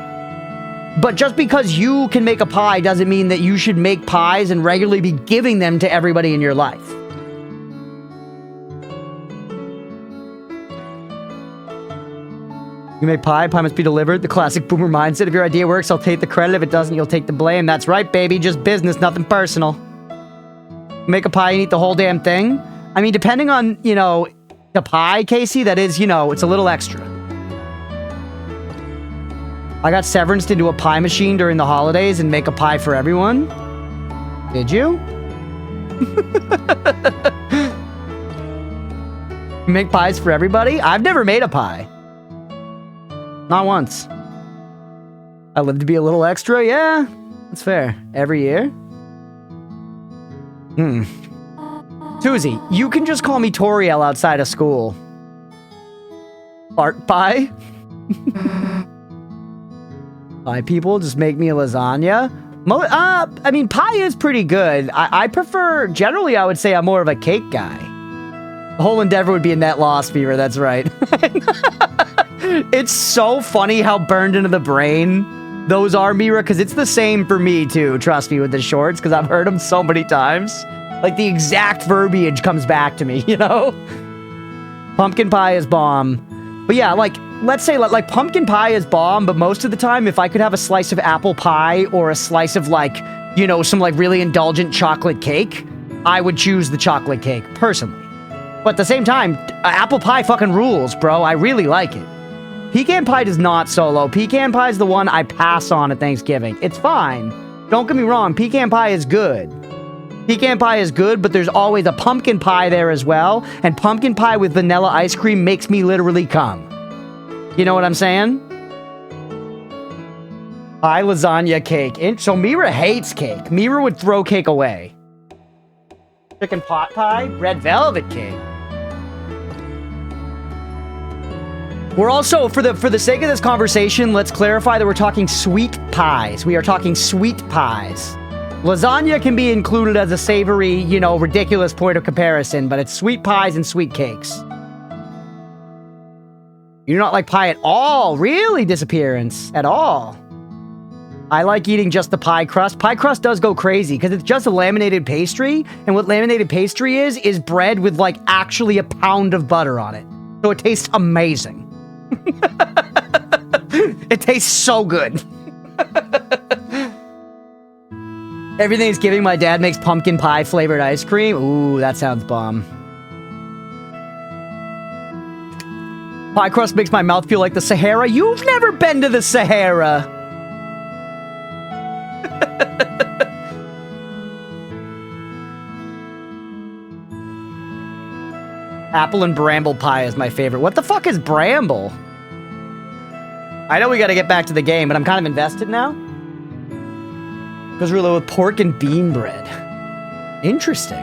[SPEAKER 1] But just because you can make a pie doesn't mean that you should make pies and regularly be giving them to everybody in your life. You make pie must be delivered. The classic boomer mindset. If your idea works, I'll take the credit. If it doesn't, you'll take the blame. That's right, baby. Just business, nothing personal. Make a pie and eat the whole damn thing. I mean, depending on, you know, the pie, Casey, that is, you know, it's a little extra. I got severenced into a pie machine during the holidays and make a pie for everyone. Did you? Make pies for everybody? I've never made a pie. Not once. I live to be a little extra? Yeah, that's fair. Every year? Susie, you can just call me Toriel outside of school. Art pie? Pie people, just make me a lasagna. I mean, pie is pretty good. I prefer, generally, I would say I'm more of a cake guy. The whole endeavor would be a net loss, Fever, that's right. It's so funny how burned into the brain those are, Mira, because it's the same for me, too, trust me, with the shorts, because I've heard them so many times. Like, the exact verbiage comes back to me, you know? Pumpkin pie is bomb. But yeah, like, let's say, like, pumpkin pie is bomb, but most of the time, if I could have a slice of apple pie or a slice of, like, you know, some, like, really indulgent chocolate cake, I would choose the chocolate cake, personally. But at the same time, apple pie fucking rules, bro. I really like it. Pecan pie does not solo. Pecan pie is the one I pass on at Thanksgiving. It's fine. Don't get me wrong. Pecan pie is good. Pecan pie is good, but there's always a pumpkin pie there as well. And pumpkin pie with vanilla ice cream makes me literally come. You know what I'm saying? Pie, lasagna, cake. So Mira hates cake. Mira would throw cake away. Chicken pot pie, red velvet cake. We're also, for the sake of this conversation, let's clarify that we're talking sweet pies. We are talking sweet pies. Lasagna can be included as a savory, you know, ridiculous point of comparison, but it's sweet pies and sweet cakes. You do not like pie at all? Really, Disappearance? At all? I like eating just the pie crust. Pie crust does go crazy because it's just a laminated pastry, and what laminated pastry is bread with, like, actually a pound of butter on it. So it tastes amazing. It tastes so good. Every Thanksgiving, my dad makes pumpkin pie flavored ice cream. Ooh, that sounds bomb. Pie crust makes my mouth feel like the Sahara. You've never been to the Sahara. Apple and bramble pie is my favorite. What the fuck is bramble? I know we gotta get back to the game, but I'm kind of invested now. Goes really with pork and bean bread. Interesting.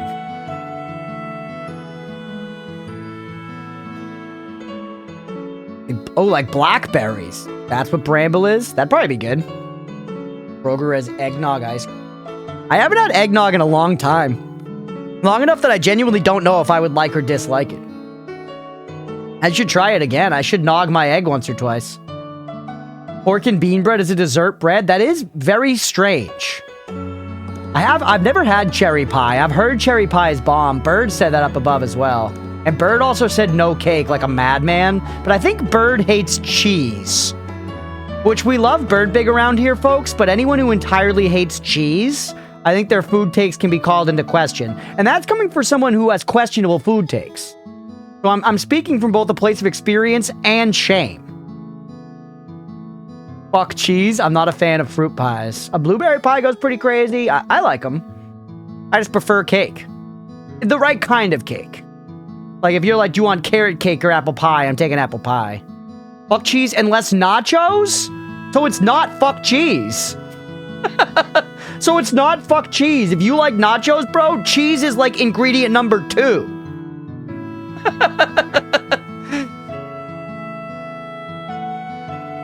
[SPEAKER 1] Oh, like blackberries. That's what bramble is? That'd probably be good. Kroger has eggnog ice cream. I haven't had eggnog in a long time. Long enough that I genuinely don't know if I would like or dislike it. I should try it again. I should nog my egg once or twice. Pork and bean bread is a dessert bread? That is very strange. I've never had cherry pie. I've heard cherry pie is bomb. Bird said that up above as well. And Bird also said no cake like a madman. But I think Bird hates cheese. Which we love Bird Big around here, folks. But anyone who entirely hates cheese, I think their food takes can be called into question. And that's coming for someone who has questionable food takes. So I'm speaking from both a place of experience and shame. Fuck cheese. I'm not a fan of fruit pies. A blueberry pie goes pretty crazy. I like them. I just prefer cake. The right kind of cake. Like if you're like, do you want carrot cake or apple pie? I'm taking apple pie. Fuck cheese and less nachos? So it's not fuck cheese. So it's not fuck cheese. If you like nachos, bro, cheese is like ingredient number 2.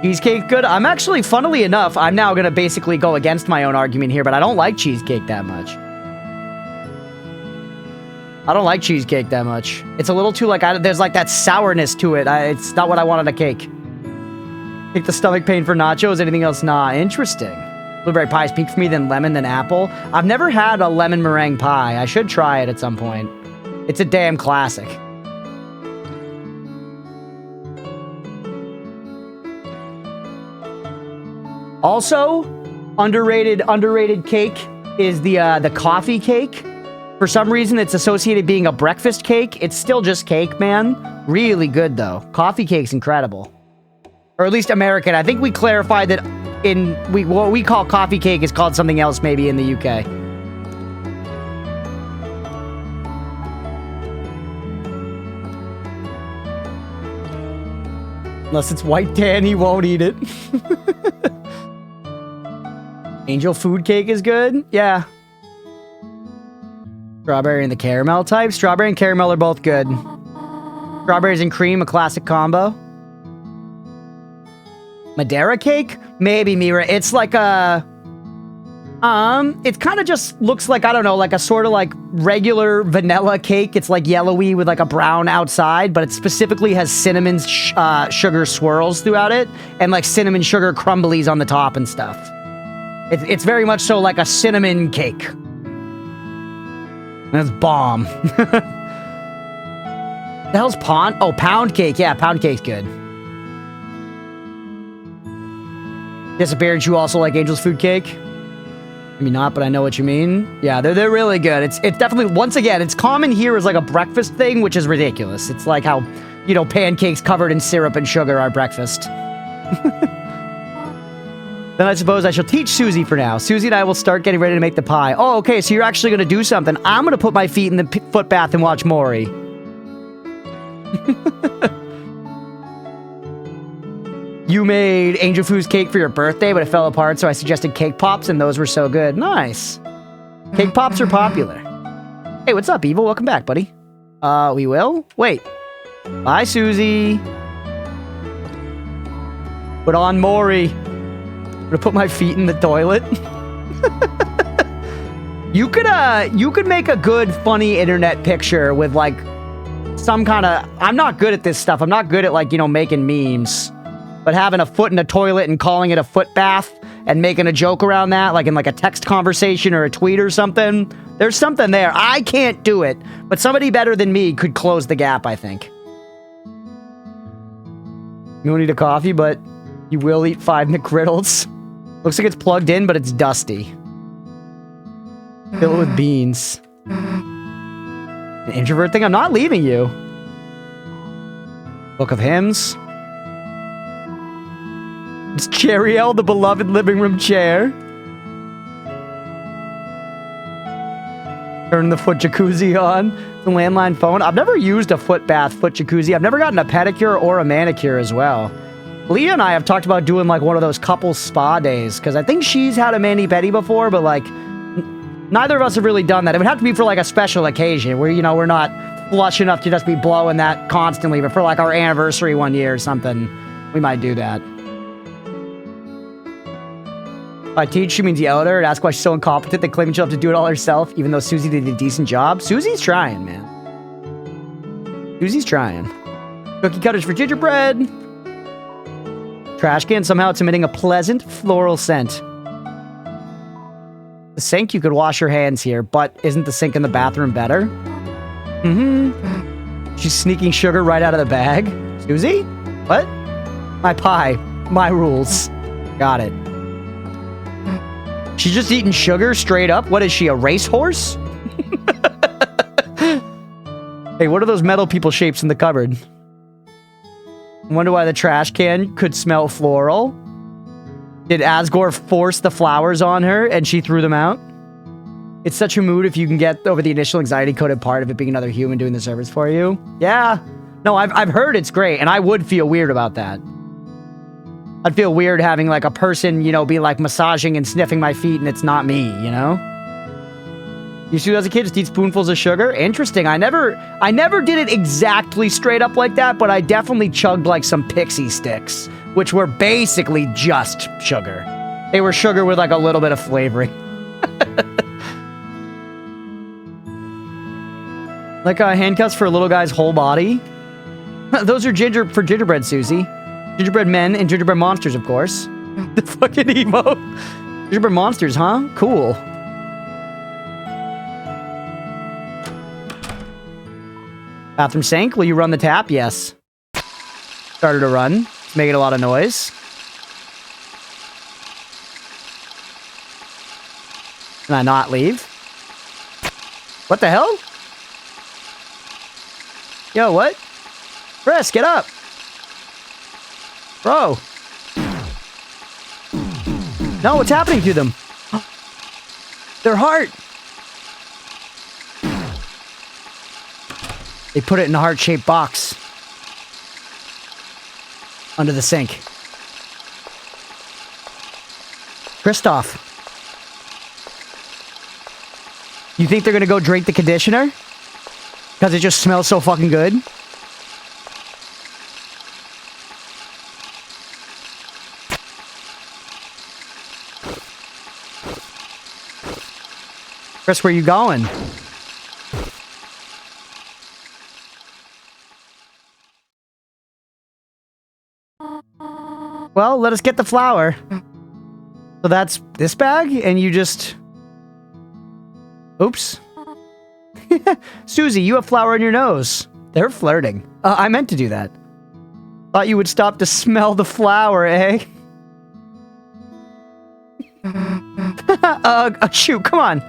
[SPEAKER 1] Cheesecake good? I'm actually, funnily enough, I'm now going to basically go against my own argument here, but I don't like cheesecake that much. I don't like cheesecake that much. It's a little too, like, there's like that sourness to it. It's not what I want on a cake. Take the stomach pain for nachos, anything else? Nah, interesting. Blueberry pie is peak for me, then lemon, then apple. I've never had a lemon meringue pie. I should try it at some point. It's a damn classic. Also, underrated cake is the coffee cake. For some reason, it's associated being a breakfast cake. It's still just cake, man. Really good, though. Coffee cake's incredible. Or at least American. I think we clarified that what we call coffee cake is called something else maybe in the UK. Unless it's white tan, he won't eat it. Angel food cake is good? Yeah. Strawberry and the caramel type? Strawberry and caramel are both good. Strawberries and cream, a classic combo. Madeira cake? Maybe, Mira. It's like a... it kind of just looks like, I don't know, like a sort of like regular vanilla cake. It's like yellowy with like a brown outside, but it specifically has cinnamon sugar swirls throughout it and like cinnamon sugar crumblies on the top and stuff. It's very much so like a cinnamon cake. That's bomb. The hell's pound? Oh, pound cake. Yeah, pound cake's good. Disappeared. You also like Angel's food cake? Maybe not, but I know what you mean. Yeah, they're really good. It's definitely, once again, it's common here as like a breakfast thing, which is ridiculous. It's like how, you know, pancakes covered in syrup and sugar are breakfast. Then I suppose I shall teach Susie for now. Susie and I will start getting ready to make the pie. Oh, okay, so you're actually going to do something. I'm going to put my feet in the foot bath and watch Maury. You made Angel Foo's cake for your birthday, but it fell apart, so I suggested cake pops, and those were so good. Nice. Cake pops are popular. Hey, what's up, Evil? Welcome back, buddy. We will? Wait. Bye, Susie. Put on Maury. I'm gonna put my feet in the toilet. You could make a good, funny internet picture with, like, some kind of... I'm not good at this stuff. I'm not good at, like, you know, making memes. But having a foot in a toilet and calling it a foot bath and making a joke around that, like in like a text conversation or a tweet or something, there's something there. I can't do it, but somebody better than me could close the gap, I think. You don't need a coffee, but you will eat 5 McGriddles. Looks like it's plugged in, but it's dusty. Fill it with beans. An introvert thing? I'm not leaving you. Book of Hymns. It's Cheriel, the beloved living room chair. Turn the foot jacuzzi on. The landline phone. I've never used a foot bath, foot jacuzzi. I've never gotten a pedicure or a manicure as well. Leah and I have talked about doing like one of those couple spa days because I think she's had a mani-pedi before, but like neither of us have really done that. It would have to be for like a special occasion where, you know, we're not flush enough to just be blowing that constantly, but for like our anniversary one year or something, we might do that. By teach, she means yell at her and ask why she's so incompetent that claiming she'll have to do it all herself, even though Susie did a decent job. Susie's trying, man. Susie's trying. Cookie cutters for gingerbread. Trash can, somehow it's emitting a pleasant floral scent. The sink, you could wash your hands here, but isn't the sink in the bathroom better? She's sneaking sugar right out of the bag. Susie? What? My pie. My rules. Got it. She's just eating sugar straight up? What is she, a racehorse? Hey, what are those metal people shapes in the cupboard? I wonder why the trash can could smell floral. Did Asgore force the flowers on her and she threw them out? It's such a mood if you can get over the initial anxiety-coded part of it being another human doing the service for you. Yeah. No, I've heard it's great, and I would feel weird about that. I'd feel weird having, like, a person, you know, be, like, massaging and sniffing my feet and it's not me, you know? Used to as a kid, just eat spoonfuls of sugar. Interesting. I never did it exactly straight up like that, but I definitely chugged like some pixie sticks, which were basically just sugar. They were sugar with like a little bit of flavoring. Like handcuffs for a little guy's whole body. Those are for gingerbread, Susie. Gingerbread men and gingerbread monsters, of course. The fucking emo. Gingerbread monsters, huh? Cool. Bathroom sink. Will you run the tap? Yes. Started to run. It's making a lot of noise. Can I not leave? What the hell? Yo, what? Chris, get up. Bro. No, what's happening to them? Their heart. They put it in a heart-shaped box. Under the sink. Kristoff. You think they're gonna go drink the conditioner? Because it just smells so fucking good? Chris, where you going? Well, let us get the flour. So that's this bag, and you just... Oops. Susie, you have flour on your nose. They're flirting. I meant to do that. Thought you would stop to smell the flour, eh? Shoot, come on.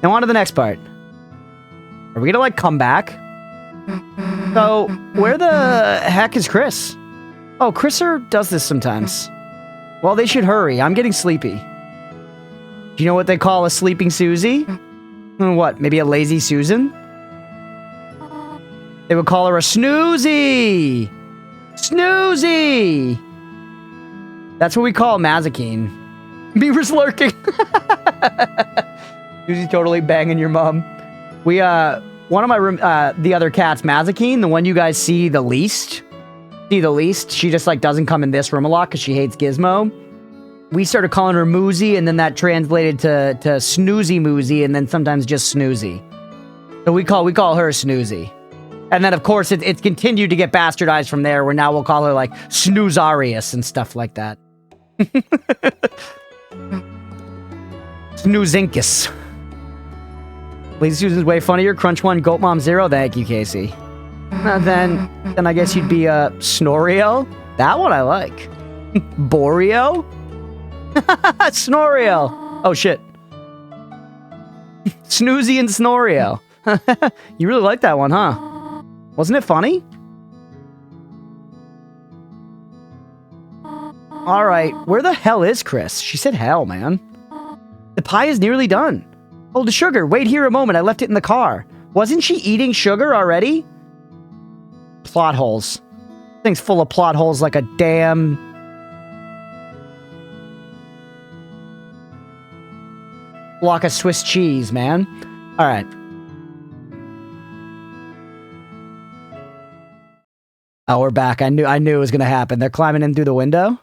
[SPEAKER 1] Now on to the next part. Are we gonna, like, come back? So, where the heck is Chris? Oh, Chriser does this sometimes. Well, they should hurry. I'm getting sleepy. Do you know what they call a sleeping Susie? What, maybe a lazy Susan? They would call her a snoozy! Snoozy! That's what we call Mazikeen. Beaver's lurking. Susie's totally banging your mom. We, one of my room, the other cats, Mazikeen, the one you guys see the least, she just, like, doesn't come in this room a lot because she hates Gizmo. We started calling her Moozy, and then that translated to Snoozy Moozy, and then sometimes just Snoozy. So we call her Snoozy. And then, of course, it's continued to get bastardized from there, where now we'll call her, like, Snoozarius and stuff like that. Snoozinkus. Lazy Susan's way funnier. Crunch 1, Goat Mom 0. Thank you, Casey. Then I guess you'd be Snorio. That one I like. Boreal. Snorio. Oh shit. Snoozy and Snorio. You really like that one, huh? Wasn't it funny? Alright, where the hell is Chris? She said hell, man. The pie is nearly done. Hold the sugar. Wait here a moment. I left it in the car. Wasn't she eating sugar already? Plot holes. Thing's full of plot holes like a damn... block of Swiss cheese, man. Alright. Oh, we're back. I knew it was gonna happen. They're climbing in through the window.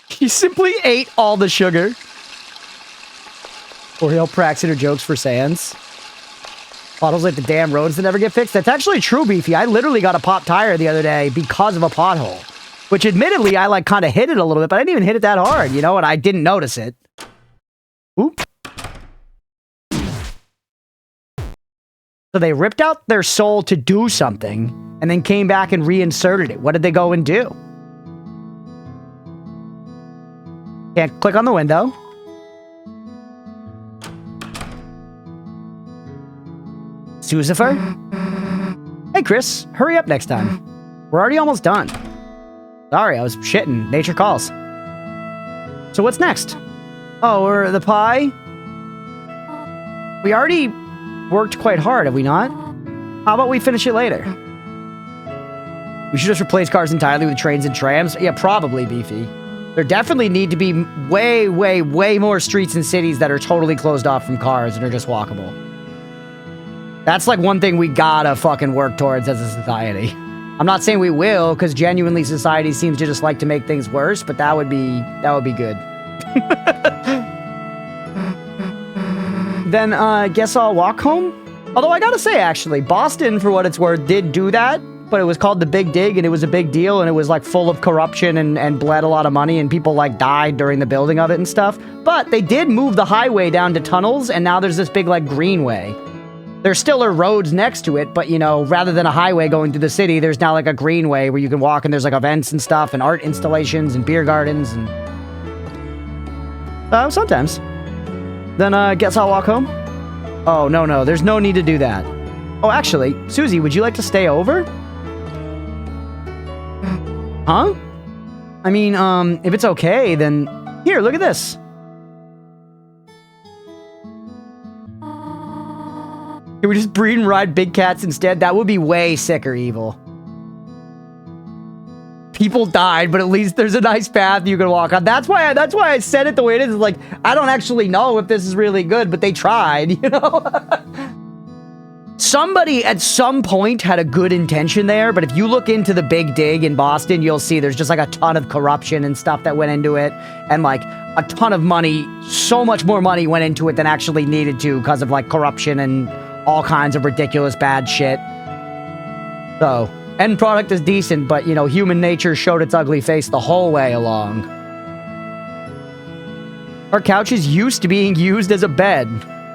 [SPEAKER 1] He simply ate all the sugar. Oriel Praxton or jokes for Sans. Potholes like the damn roads that never get fixed. That's actually true, Beefy. I literally got a pop tire the other day because of a pothole. Which admittedly, I like kind of hit it a little bit, but I didn't even hit it that hard, you know, and I didn't notice it. Oop. So they ripped out their soul to do something, and then came back and reinserted it. What did they go and do? Can't click on the window. Sucifer? Hey, Chris. Hurry up next time. We're already almost done. Sorry, I was shitting. Nature calls. So what's next? Oh, or the pie? We already worked quite hard, have we not? How about we finish it later? We should just replace cars entirely with trains and trams. Yeah, probably, Beefy. There definitely need to be way, way, way more streets and cities that are totally closed off from cars and are just walkable. That's like one thing we gotta fucking work towards as a society. I'm not saying we will, because genuinely society seems to just like to make things worse, but that would be good. Then, guess I'll walk home? Although I gotta say, actually, Boston, for what it's worth, did do that, but it was called the Big Dig, and it was a big deal, and it was, like, full of corruption and bled a lot of money, and people, like, died during the building of it and stuff. But they did move the highway down to tunnels, and now there's this big, like, greenway. There still are roads next to it, but, you know, rather than a highway going through the city, there's now, like, a greenway where you can walk, and there's, like, events and stuff, and art installations, and beer gardens, and... sometimes. Then, guess I'll walk home? Oh, no, there's no need to do that. Oh, actually, Susie, would you like to stay over? Huh? I mean, if it's okay, then... Here, look at this. Can we just breed and ride big cats instead? That would be way sicker, Evil. People died, but at least there's a nice path you can walk on. That's why I said it the way it is. Like, I don't actually know if this is really good, but they tried, you know? Somebody at some point had a good intention there, but if you look into the Big Dig in Boston, you'll see there's just like a ton of corruption and stuff that went into it, and like a ton of money, so much more money went into it than actually needed to because of like corruption and all kinds of ridiculous bad shit. So, end product is decent, but you know, human nature showed its ugly face the whole way along. Our couch is used to being used as a bed.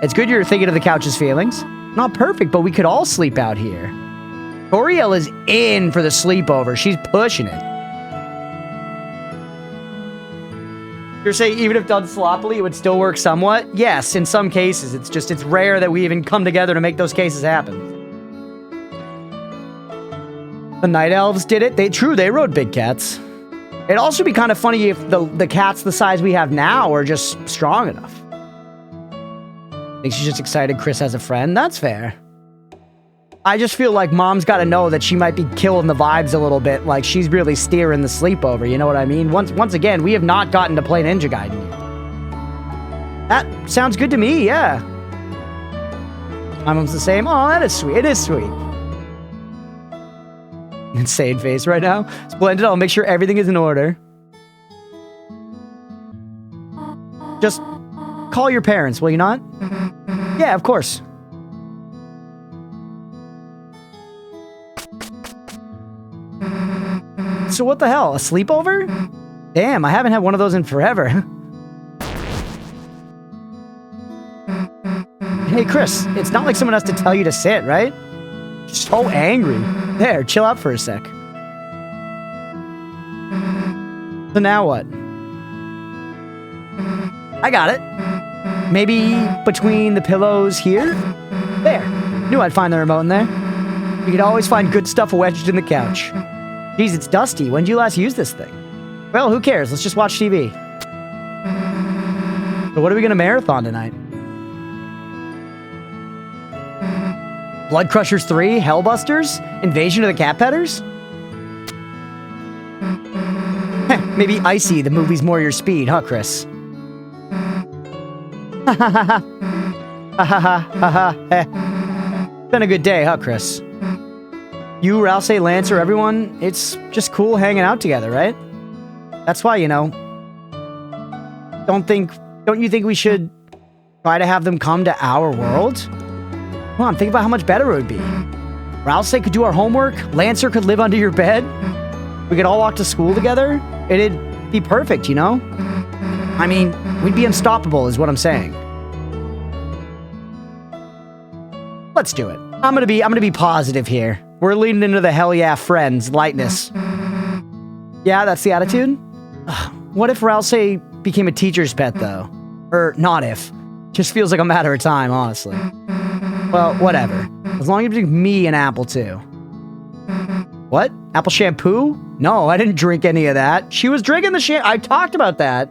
[SPEAKER 1] It's good you're thinking of the couch's feelings. Not perfect, but we could all sleep out here. Toriel is in for the sleepover. She's pushing it. You're saying even if done sloppily, it would still work somewhat? Yes, in some cases. It's rare that we even come together to make those cases happen. The Night Elves did it. They rode big cats. It'd also be kind of funny if the cats the size we have now are just strong enough. I think she's just excited Chris has a friend. That's fair. I just feel like Mom's got to know that she might be killing the vibes a little bit. Like, she's really steering the sleepover, you know what I mean? Once again, we have not gotten to play Ninja Gaiden yet. That sounds good to me, yeah. My mom's the same. Oh, that is sweet. It is sweet. Insane face right now. Splendid. I'll make sure everything is in order. Just call your parents, will you not? Yeah, of course. So what the hell? A sleepover? Damn, I haven't had one of those in forever. Hey, Chris, it's not like someone has to tell you to sit, right? So angry. There, chill out for a sec. So now what? I got it. Maybe between the pillows here? There. Knew I'd find the remote in there. You could always find good stuff wedged in the couch. Geez, it's dusty. When did you last use this thing? Well, who cares? Let's just watch TV. So what are we gonna marathon tonight? Blood Crushers 3? Hellbusters? Invasion of the Cat Petters? Maybe Icy, the movie's more your speed, huh, Chris? Ha ha ha ha. Ha ha ha ha ha. Been a good day, huh, Chris? You, Ralsei, Lancer, everyone, it's just cool hanging out together, right? That's why, you know, don't you think we should try to have them come to our world? Come on, think about how much better it would be. Ralsei could do our homework, Lancer could live under your bed, we could all walk to school together, it'd be perfect, you know? I mean, we'd be unstoppable is what I'm saying. Let's do it. I'm gonna be positive here. We're leaning into the hell yeah friends, lightness. Yeah, that's the attitude? Ugh, what if Ralsei became a teacher's pet, though? Or not if. Just feels like a matter of time, honestly. Well, whatever. As long as you drink me an apple, too. What? Apple shampoo? No, I didn't drink any of that. She was drinking the shampoo. I talked about that.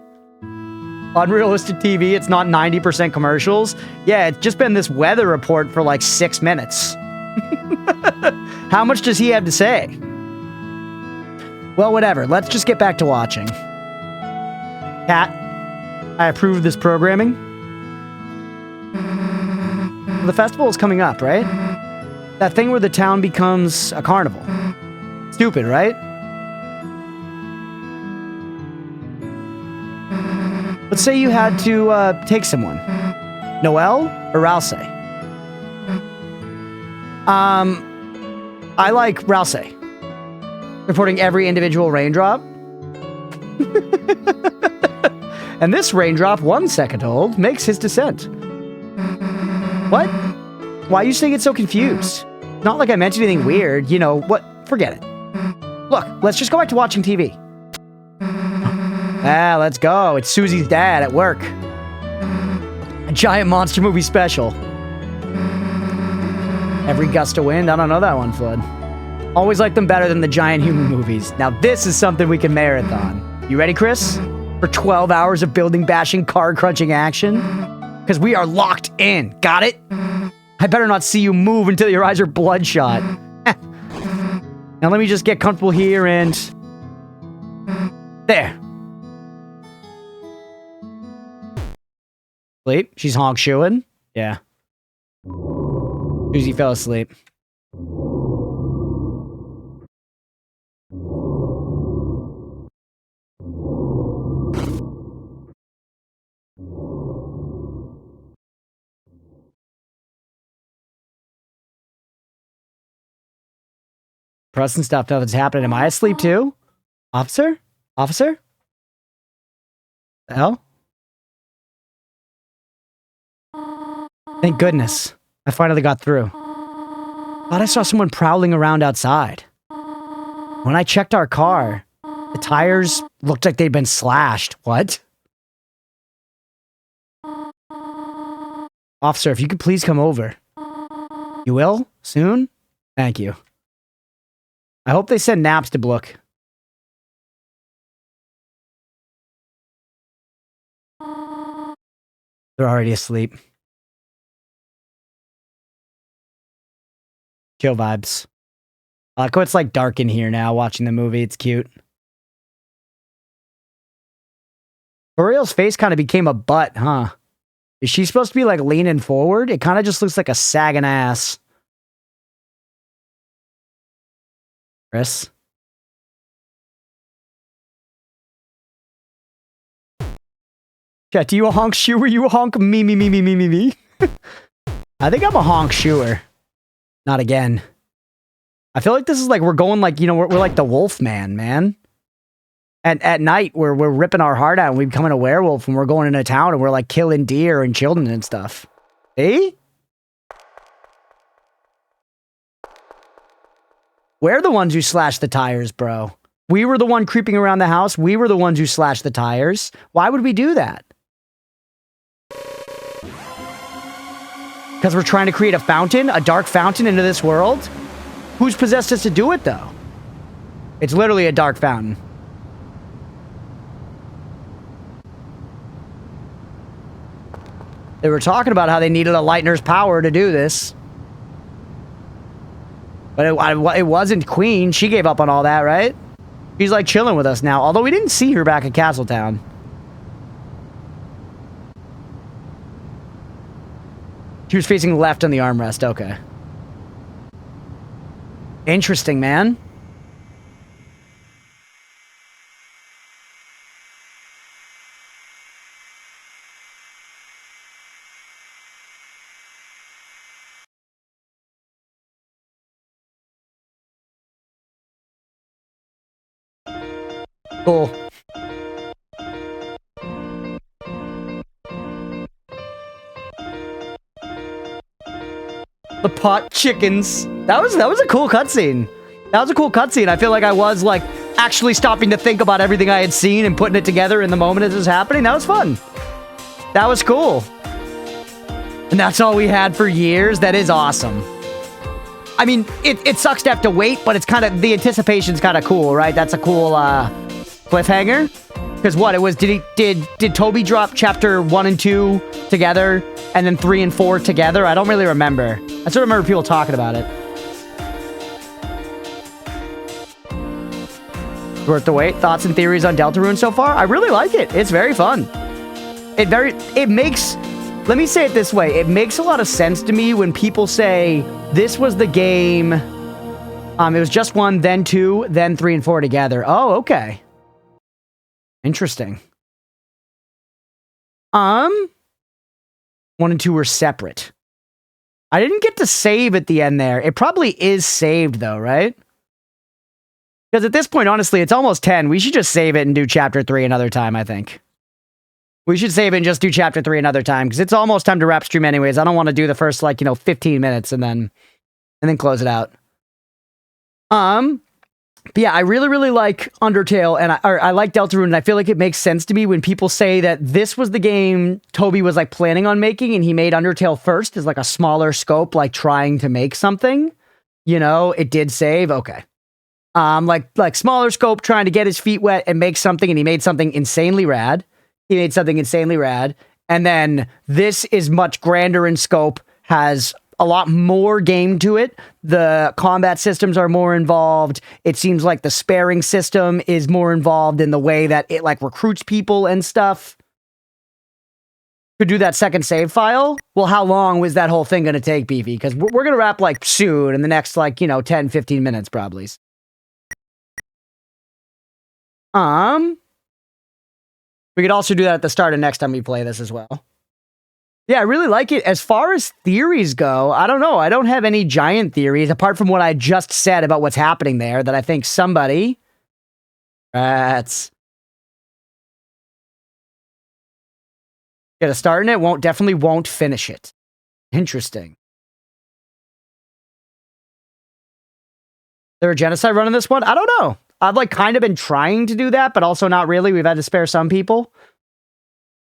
[SPEAKER 1] Unrealistic TV, it's not 90% commercials. Yeah, it's just been this weather report for like 6 minutes. How much does he have to say? Well, whatever. Let's just get back to watching. Cat, I approve of this programming. The festival is coming up, right? That thing where the town becomes a carnival. Stupid, right? Let's say you had to take someone. Noelle or Rouse? I like Rouse. Reporting every individual raindrop. And this raindrop, 1 second old, makes his descent. What? Why are you saying it's so confused? Not like I mentioned anything weird, you know, what? Forget it. Look, let's just go back to watching TV. Ah, let's go. It's Susie's dad at work. A giant monster movie special. Every gust of wind? I don't know that one, Flood. Always like them better than the giant human movies. Now this is something we can marathon. You ready, Chris? For 12 hours of building bashing, card crunching action? Because we are locked in. Got it? I better not see you move until your eyes are bloodshot. Now let me just get comfortable here and... There. Sleep? She's honk-shoeing? Yeah. Susie fell asleep. Pressing stuff, nothing's happening. Am I asleep too? Officer? Officer? The hell? Thank goodness. I finally got through. Thought I saw someone prowling around outside. When I checked our car, the tires looked like they'd been slashed. What? Officer, if you could please come over. You will? Soon? Thank you. I hope they send Naps to Blook. They're already asleep. Chill vibes. I like how it's like dark in here now watching the movie. It's cute. Ariel's face kind of became a butt, huh? Is she supposed to be like leaning forward? It kind of just looks like a sagging ass. Chris? Yeah, do you a honk shoe or you a honk me? I think I'm a honk shoer. Not again. I feel like this is like we're going like, you know, we're like the wolf man. And at night we're ripping our heart out and we becoming a werewolf and we're going into town and we're like killing deer and children and stuff. Eh? We're the ones who slashed the tires, bro. We were the one creeping around the house. We were the ones who slashed the tires. Why would we do that? Because we're trying to create a fountain, a dark fountain into this world? Who's possessed us to do it, though? It's literally a dark fountain. They were talking about how they needed a Lightner's power to do this. But it wasn't Queen. She gave up on all that, right? She's like chilling with us now. Although we didn't see her back at Castletown. She was facing left on the armrest. Okay. Interesting, man. Cool. The pot chickens. That was a cool cutscene. That was a cool cutscene. I feel like I was like actually stopping to think about everything I had seen and putting it together in the moment as it was happening. That was fun. That was cool. And that's all we had for years. That is awesome. I mean, it sucks to have to wait, but it's kind of, the anticipation's kind of cool, right? That's a cool cliffhanger. Because what it was, did Toby drop chapter 1 and 2 together, and then 3 and 4 together? I don't really remember. I sort of remember people talking about it. Worth the wait. Thoughts and theories on Deltarune so far? I really like it. It's very fun. It makes, let me say it this way. It makes a lot of sense to me when people say this was the game. It was just 1, then 2, then 3 and 4 together. Oh, okay. Interesting. 1 and 2 were separate. I didn't get to save at the end there. It probably is saved though, right? Because at this point, honestly, it's almost 10. We should just save it and do chapter 3 another time, I think. We should save it and just do chapter 3 another time, because it's almost time to wrap stream anyways. I don't want to do the first, 15 minutes and then close it out. But yeah, I really, really like Undertale, and I like Deltarune, and I feel like it makes sense to me when people say that this was the game Toby was, planning on making, and he made Undertale first as, a smaller scope, trying to make something. It did save. Okay. Smaller scope, trying to get his feet wet and make something, and he made something insanely rad. And then this is much grander in scope, has a lot more game to it. The combat systems are more involved. It seems like the sparing system is more involved in the way that it recruits people and stuff. To do that second save file, well, how long was that whole thing going to take, Beefy? Because we're going to wrap soon in the next 10, 15 minutes probably. We could also do that at the start of next time we play this as well. Yeah, I really like it. As far as theories go, I don't know. I don't have any giant theories, apart from what I just said about what's happening there, that I think somebody... Rats. Get a start in it, definitely won't finish it. Interesting. Is there a genocide run in this one? I don't know. I've kind of been trying to do that, but also not really. We've had to spare some people.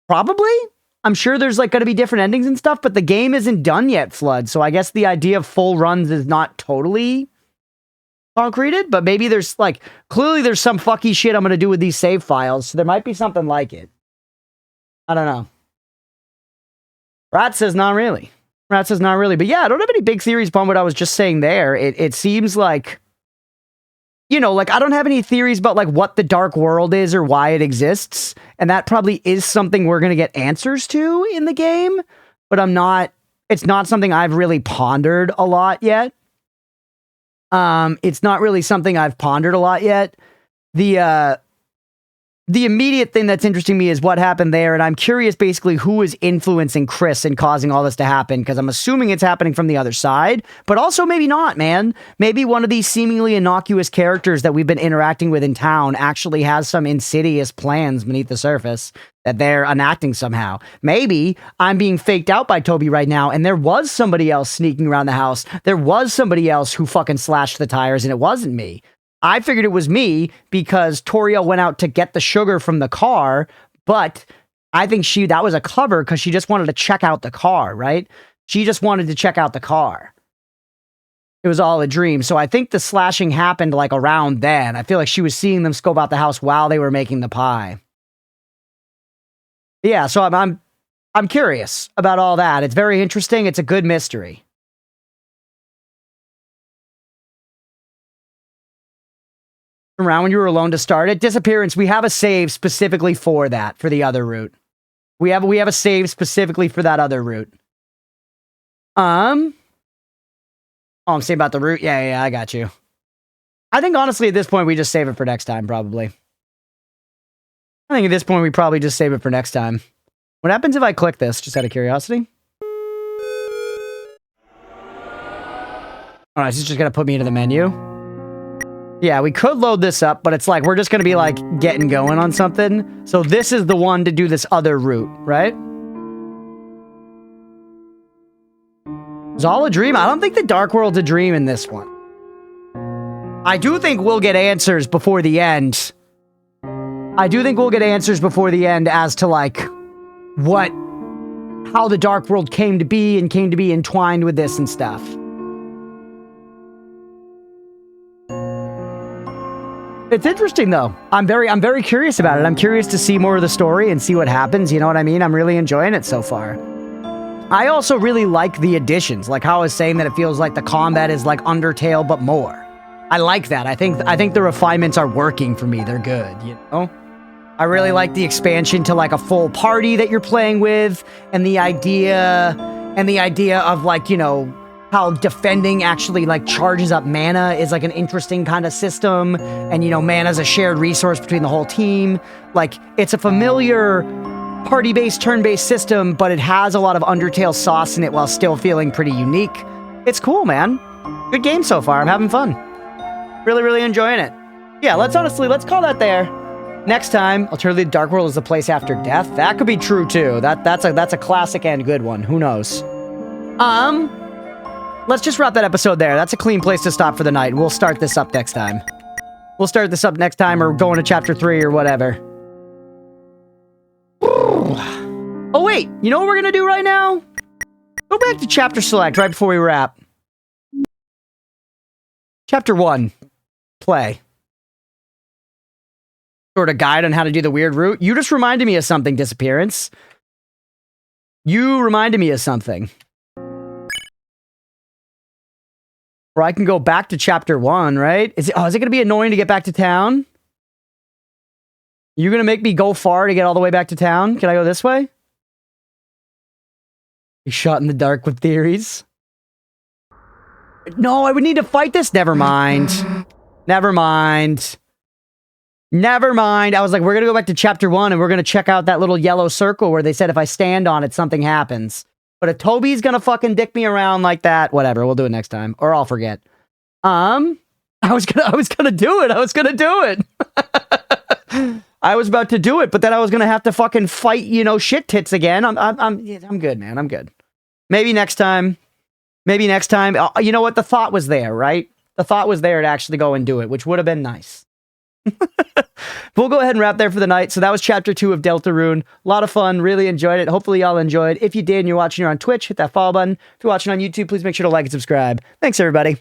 [SPEAKER 1] Probably. I'm sure there's going to be different endings and stuff, but the game isn't done yet, Flood. So I guess the idea of full runs is not totally concreted, but maybe there's clearly there's some fucky shit I'm going to do with these save files. So there might be something like it. I don't know. Rat says not really. Rat says not really. But yeah, I don't have any big theories upon what I was just saying there. It seems like, I don't have any theories about what the dark world is or why it exists. And that probably is something we're going to get answers to in the game, but it's not something I've really pondered a lot yet. It's not really something I've pondered a lot yet. The immediate thing that's interesting me is what happened there, and I'm curious basically who is influencing Chris and causing all this to happen, because I'm assuming it's happening from the other side, but also maybe not, man. Maybe one of these seemingly innocuous characters that we've been interacting with in town actually has some insidious plans beneath the surface that they're enacting somehow. Maybe I'm being faked out by Toby right now, and there was somebody else sneaking around the house. There was somebody else who fucking slashed the tires, and it wasn't me. I figured it was me because Toriel went out to get the sugar from the car, but I think that was a cover because she just wanted to check out the car, right? She just wanted to check out the car. It was all a dream. So I think the slashing happened around then. I feel like she was seeing them scope out the house while they were making the pie. Yeah, so I'm curious about all that. It's very interesting. It's a good mystery. Around when you were alone to start it. Disappearance, we have a save specifically for that, for the other route. We have a save specifically for that other route. Oh, I'm saying about the route? Yeah, I got you. I think honestly at this point we just save it for next time, probably. I think at this point we probably just save it for next time. What happens if I click this, just out of curiosity? Alright, so it's just gonna put me into the menu. Yeah, we could load this up, but it's we're just gonna be getting going on something. So this is the one to do this other route, right? It's all a dream. I don't think the Dark World's a dream in this one. I do think we'll get answers before the end. I do think we'll get answers before the end as to how the Dark World came to be and came to be entwined with this and stuff. It's interesting though. I'm very curious about it. I'm curious to see more of the story and see what happens. You know what I mean? I'm really enjoying it so far. I also really like the additions, how I was saying that it feels like the combat is Undertale, but more. I like that. I think the refinements are working for me. They're good, you know? I really like the expansion to like a full party that you're playing with, and the idea of like, you know, how defending actually like charges up mana is like an interesting kind of system, and you know, mana is a shared resource between the whole team. Like, it's a familiar party-based, turn-based system, but it has a lot of Undertale sauce in it while still feeling pretty unique. It's cool, man. Good game so far. I'm having fun. Really, really enjoying it. Yeah, let's call that there. Next time, alternatively, Dark World is the place after death. That could be true too. That's a classic and good one. Who knows? Let's just wrap that episode there. That's a clean place to stop for the night. We'll start this up next time. We'll start this up next time, or go into chapter 3 or whatever. Oh wait, you know what we're gonna do right now? Go back to chapter select right before we wrap. Chapter 1. Play. Sort of guide on how to do the weird route. You just reminded me of something, Disappearance. You reminded me of something. Or I can go back to chapter 1, right? Is it going to be annoying to get back to town? You're going to make me go far to get all the way back to town? Can I go this way? Be shot in the dark with theories. No, I would need to fight this. Never mind. Never mind. Never mind. I was like, we're going to go back to chapter 1 and we're going to check out that little yellow circle where they said if I stand on it, something happens. But if Toby's going to fucking dick me around like that, whatever, we'll do it next time. Or I'll forget. I was gonna do it. I was gonna do it. I was about to do it, but then I was gonna have to fucking fight, you know, shit tits again. I'm good, man. I'm good. Maybe next time. Maybe next time. You know what? The thought was there, right? The thought was there to actually go and do it, which would have been nice. We'll go ahead and wrap there for the night. So that was chapter 2 of Deltarune. A lot of fun. Really enjoyed it. Hopefully y'all enjoyed. If you did and you're watching here on Twitch, hit that follow button. If you're watching on YouTube, please make sure to like and subscribe. Thanks, everybody.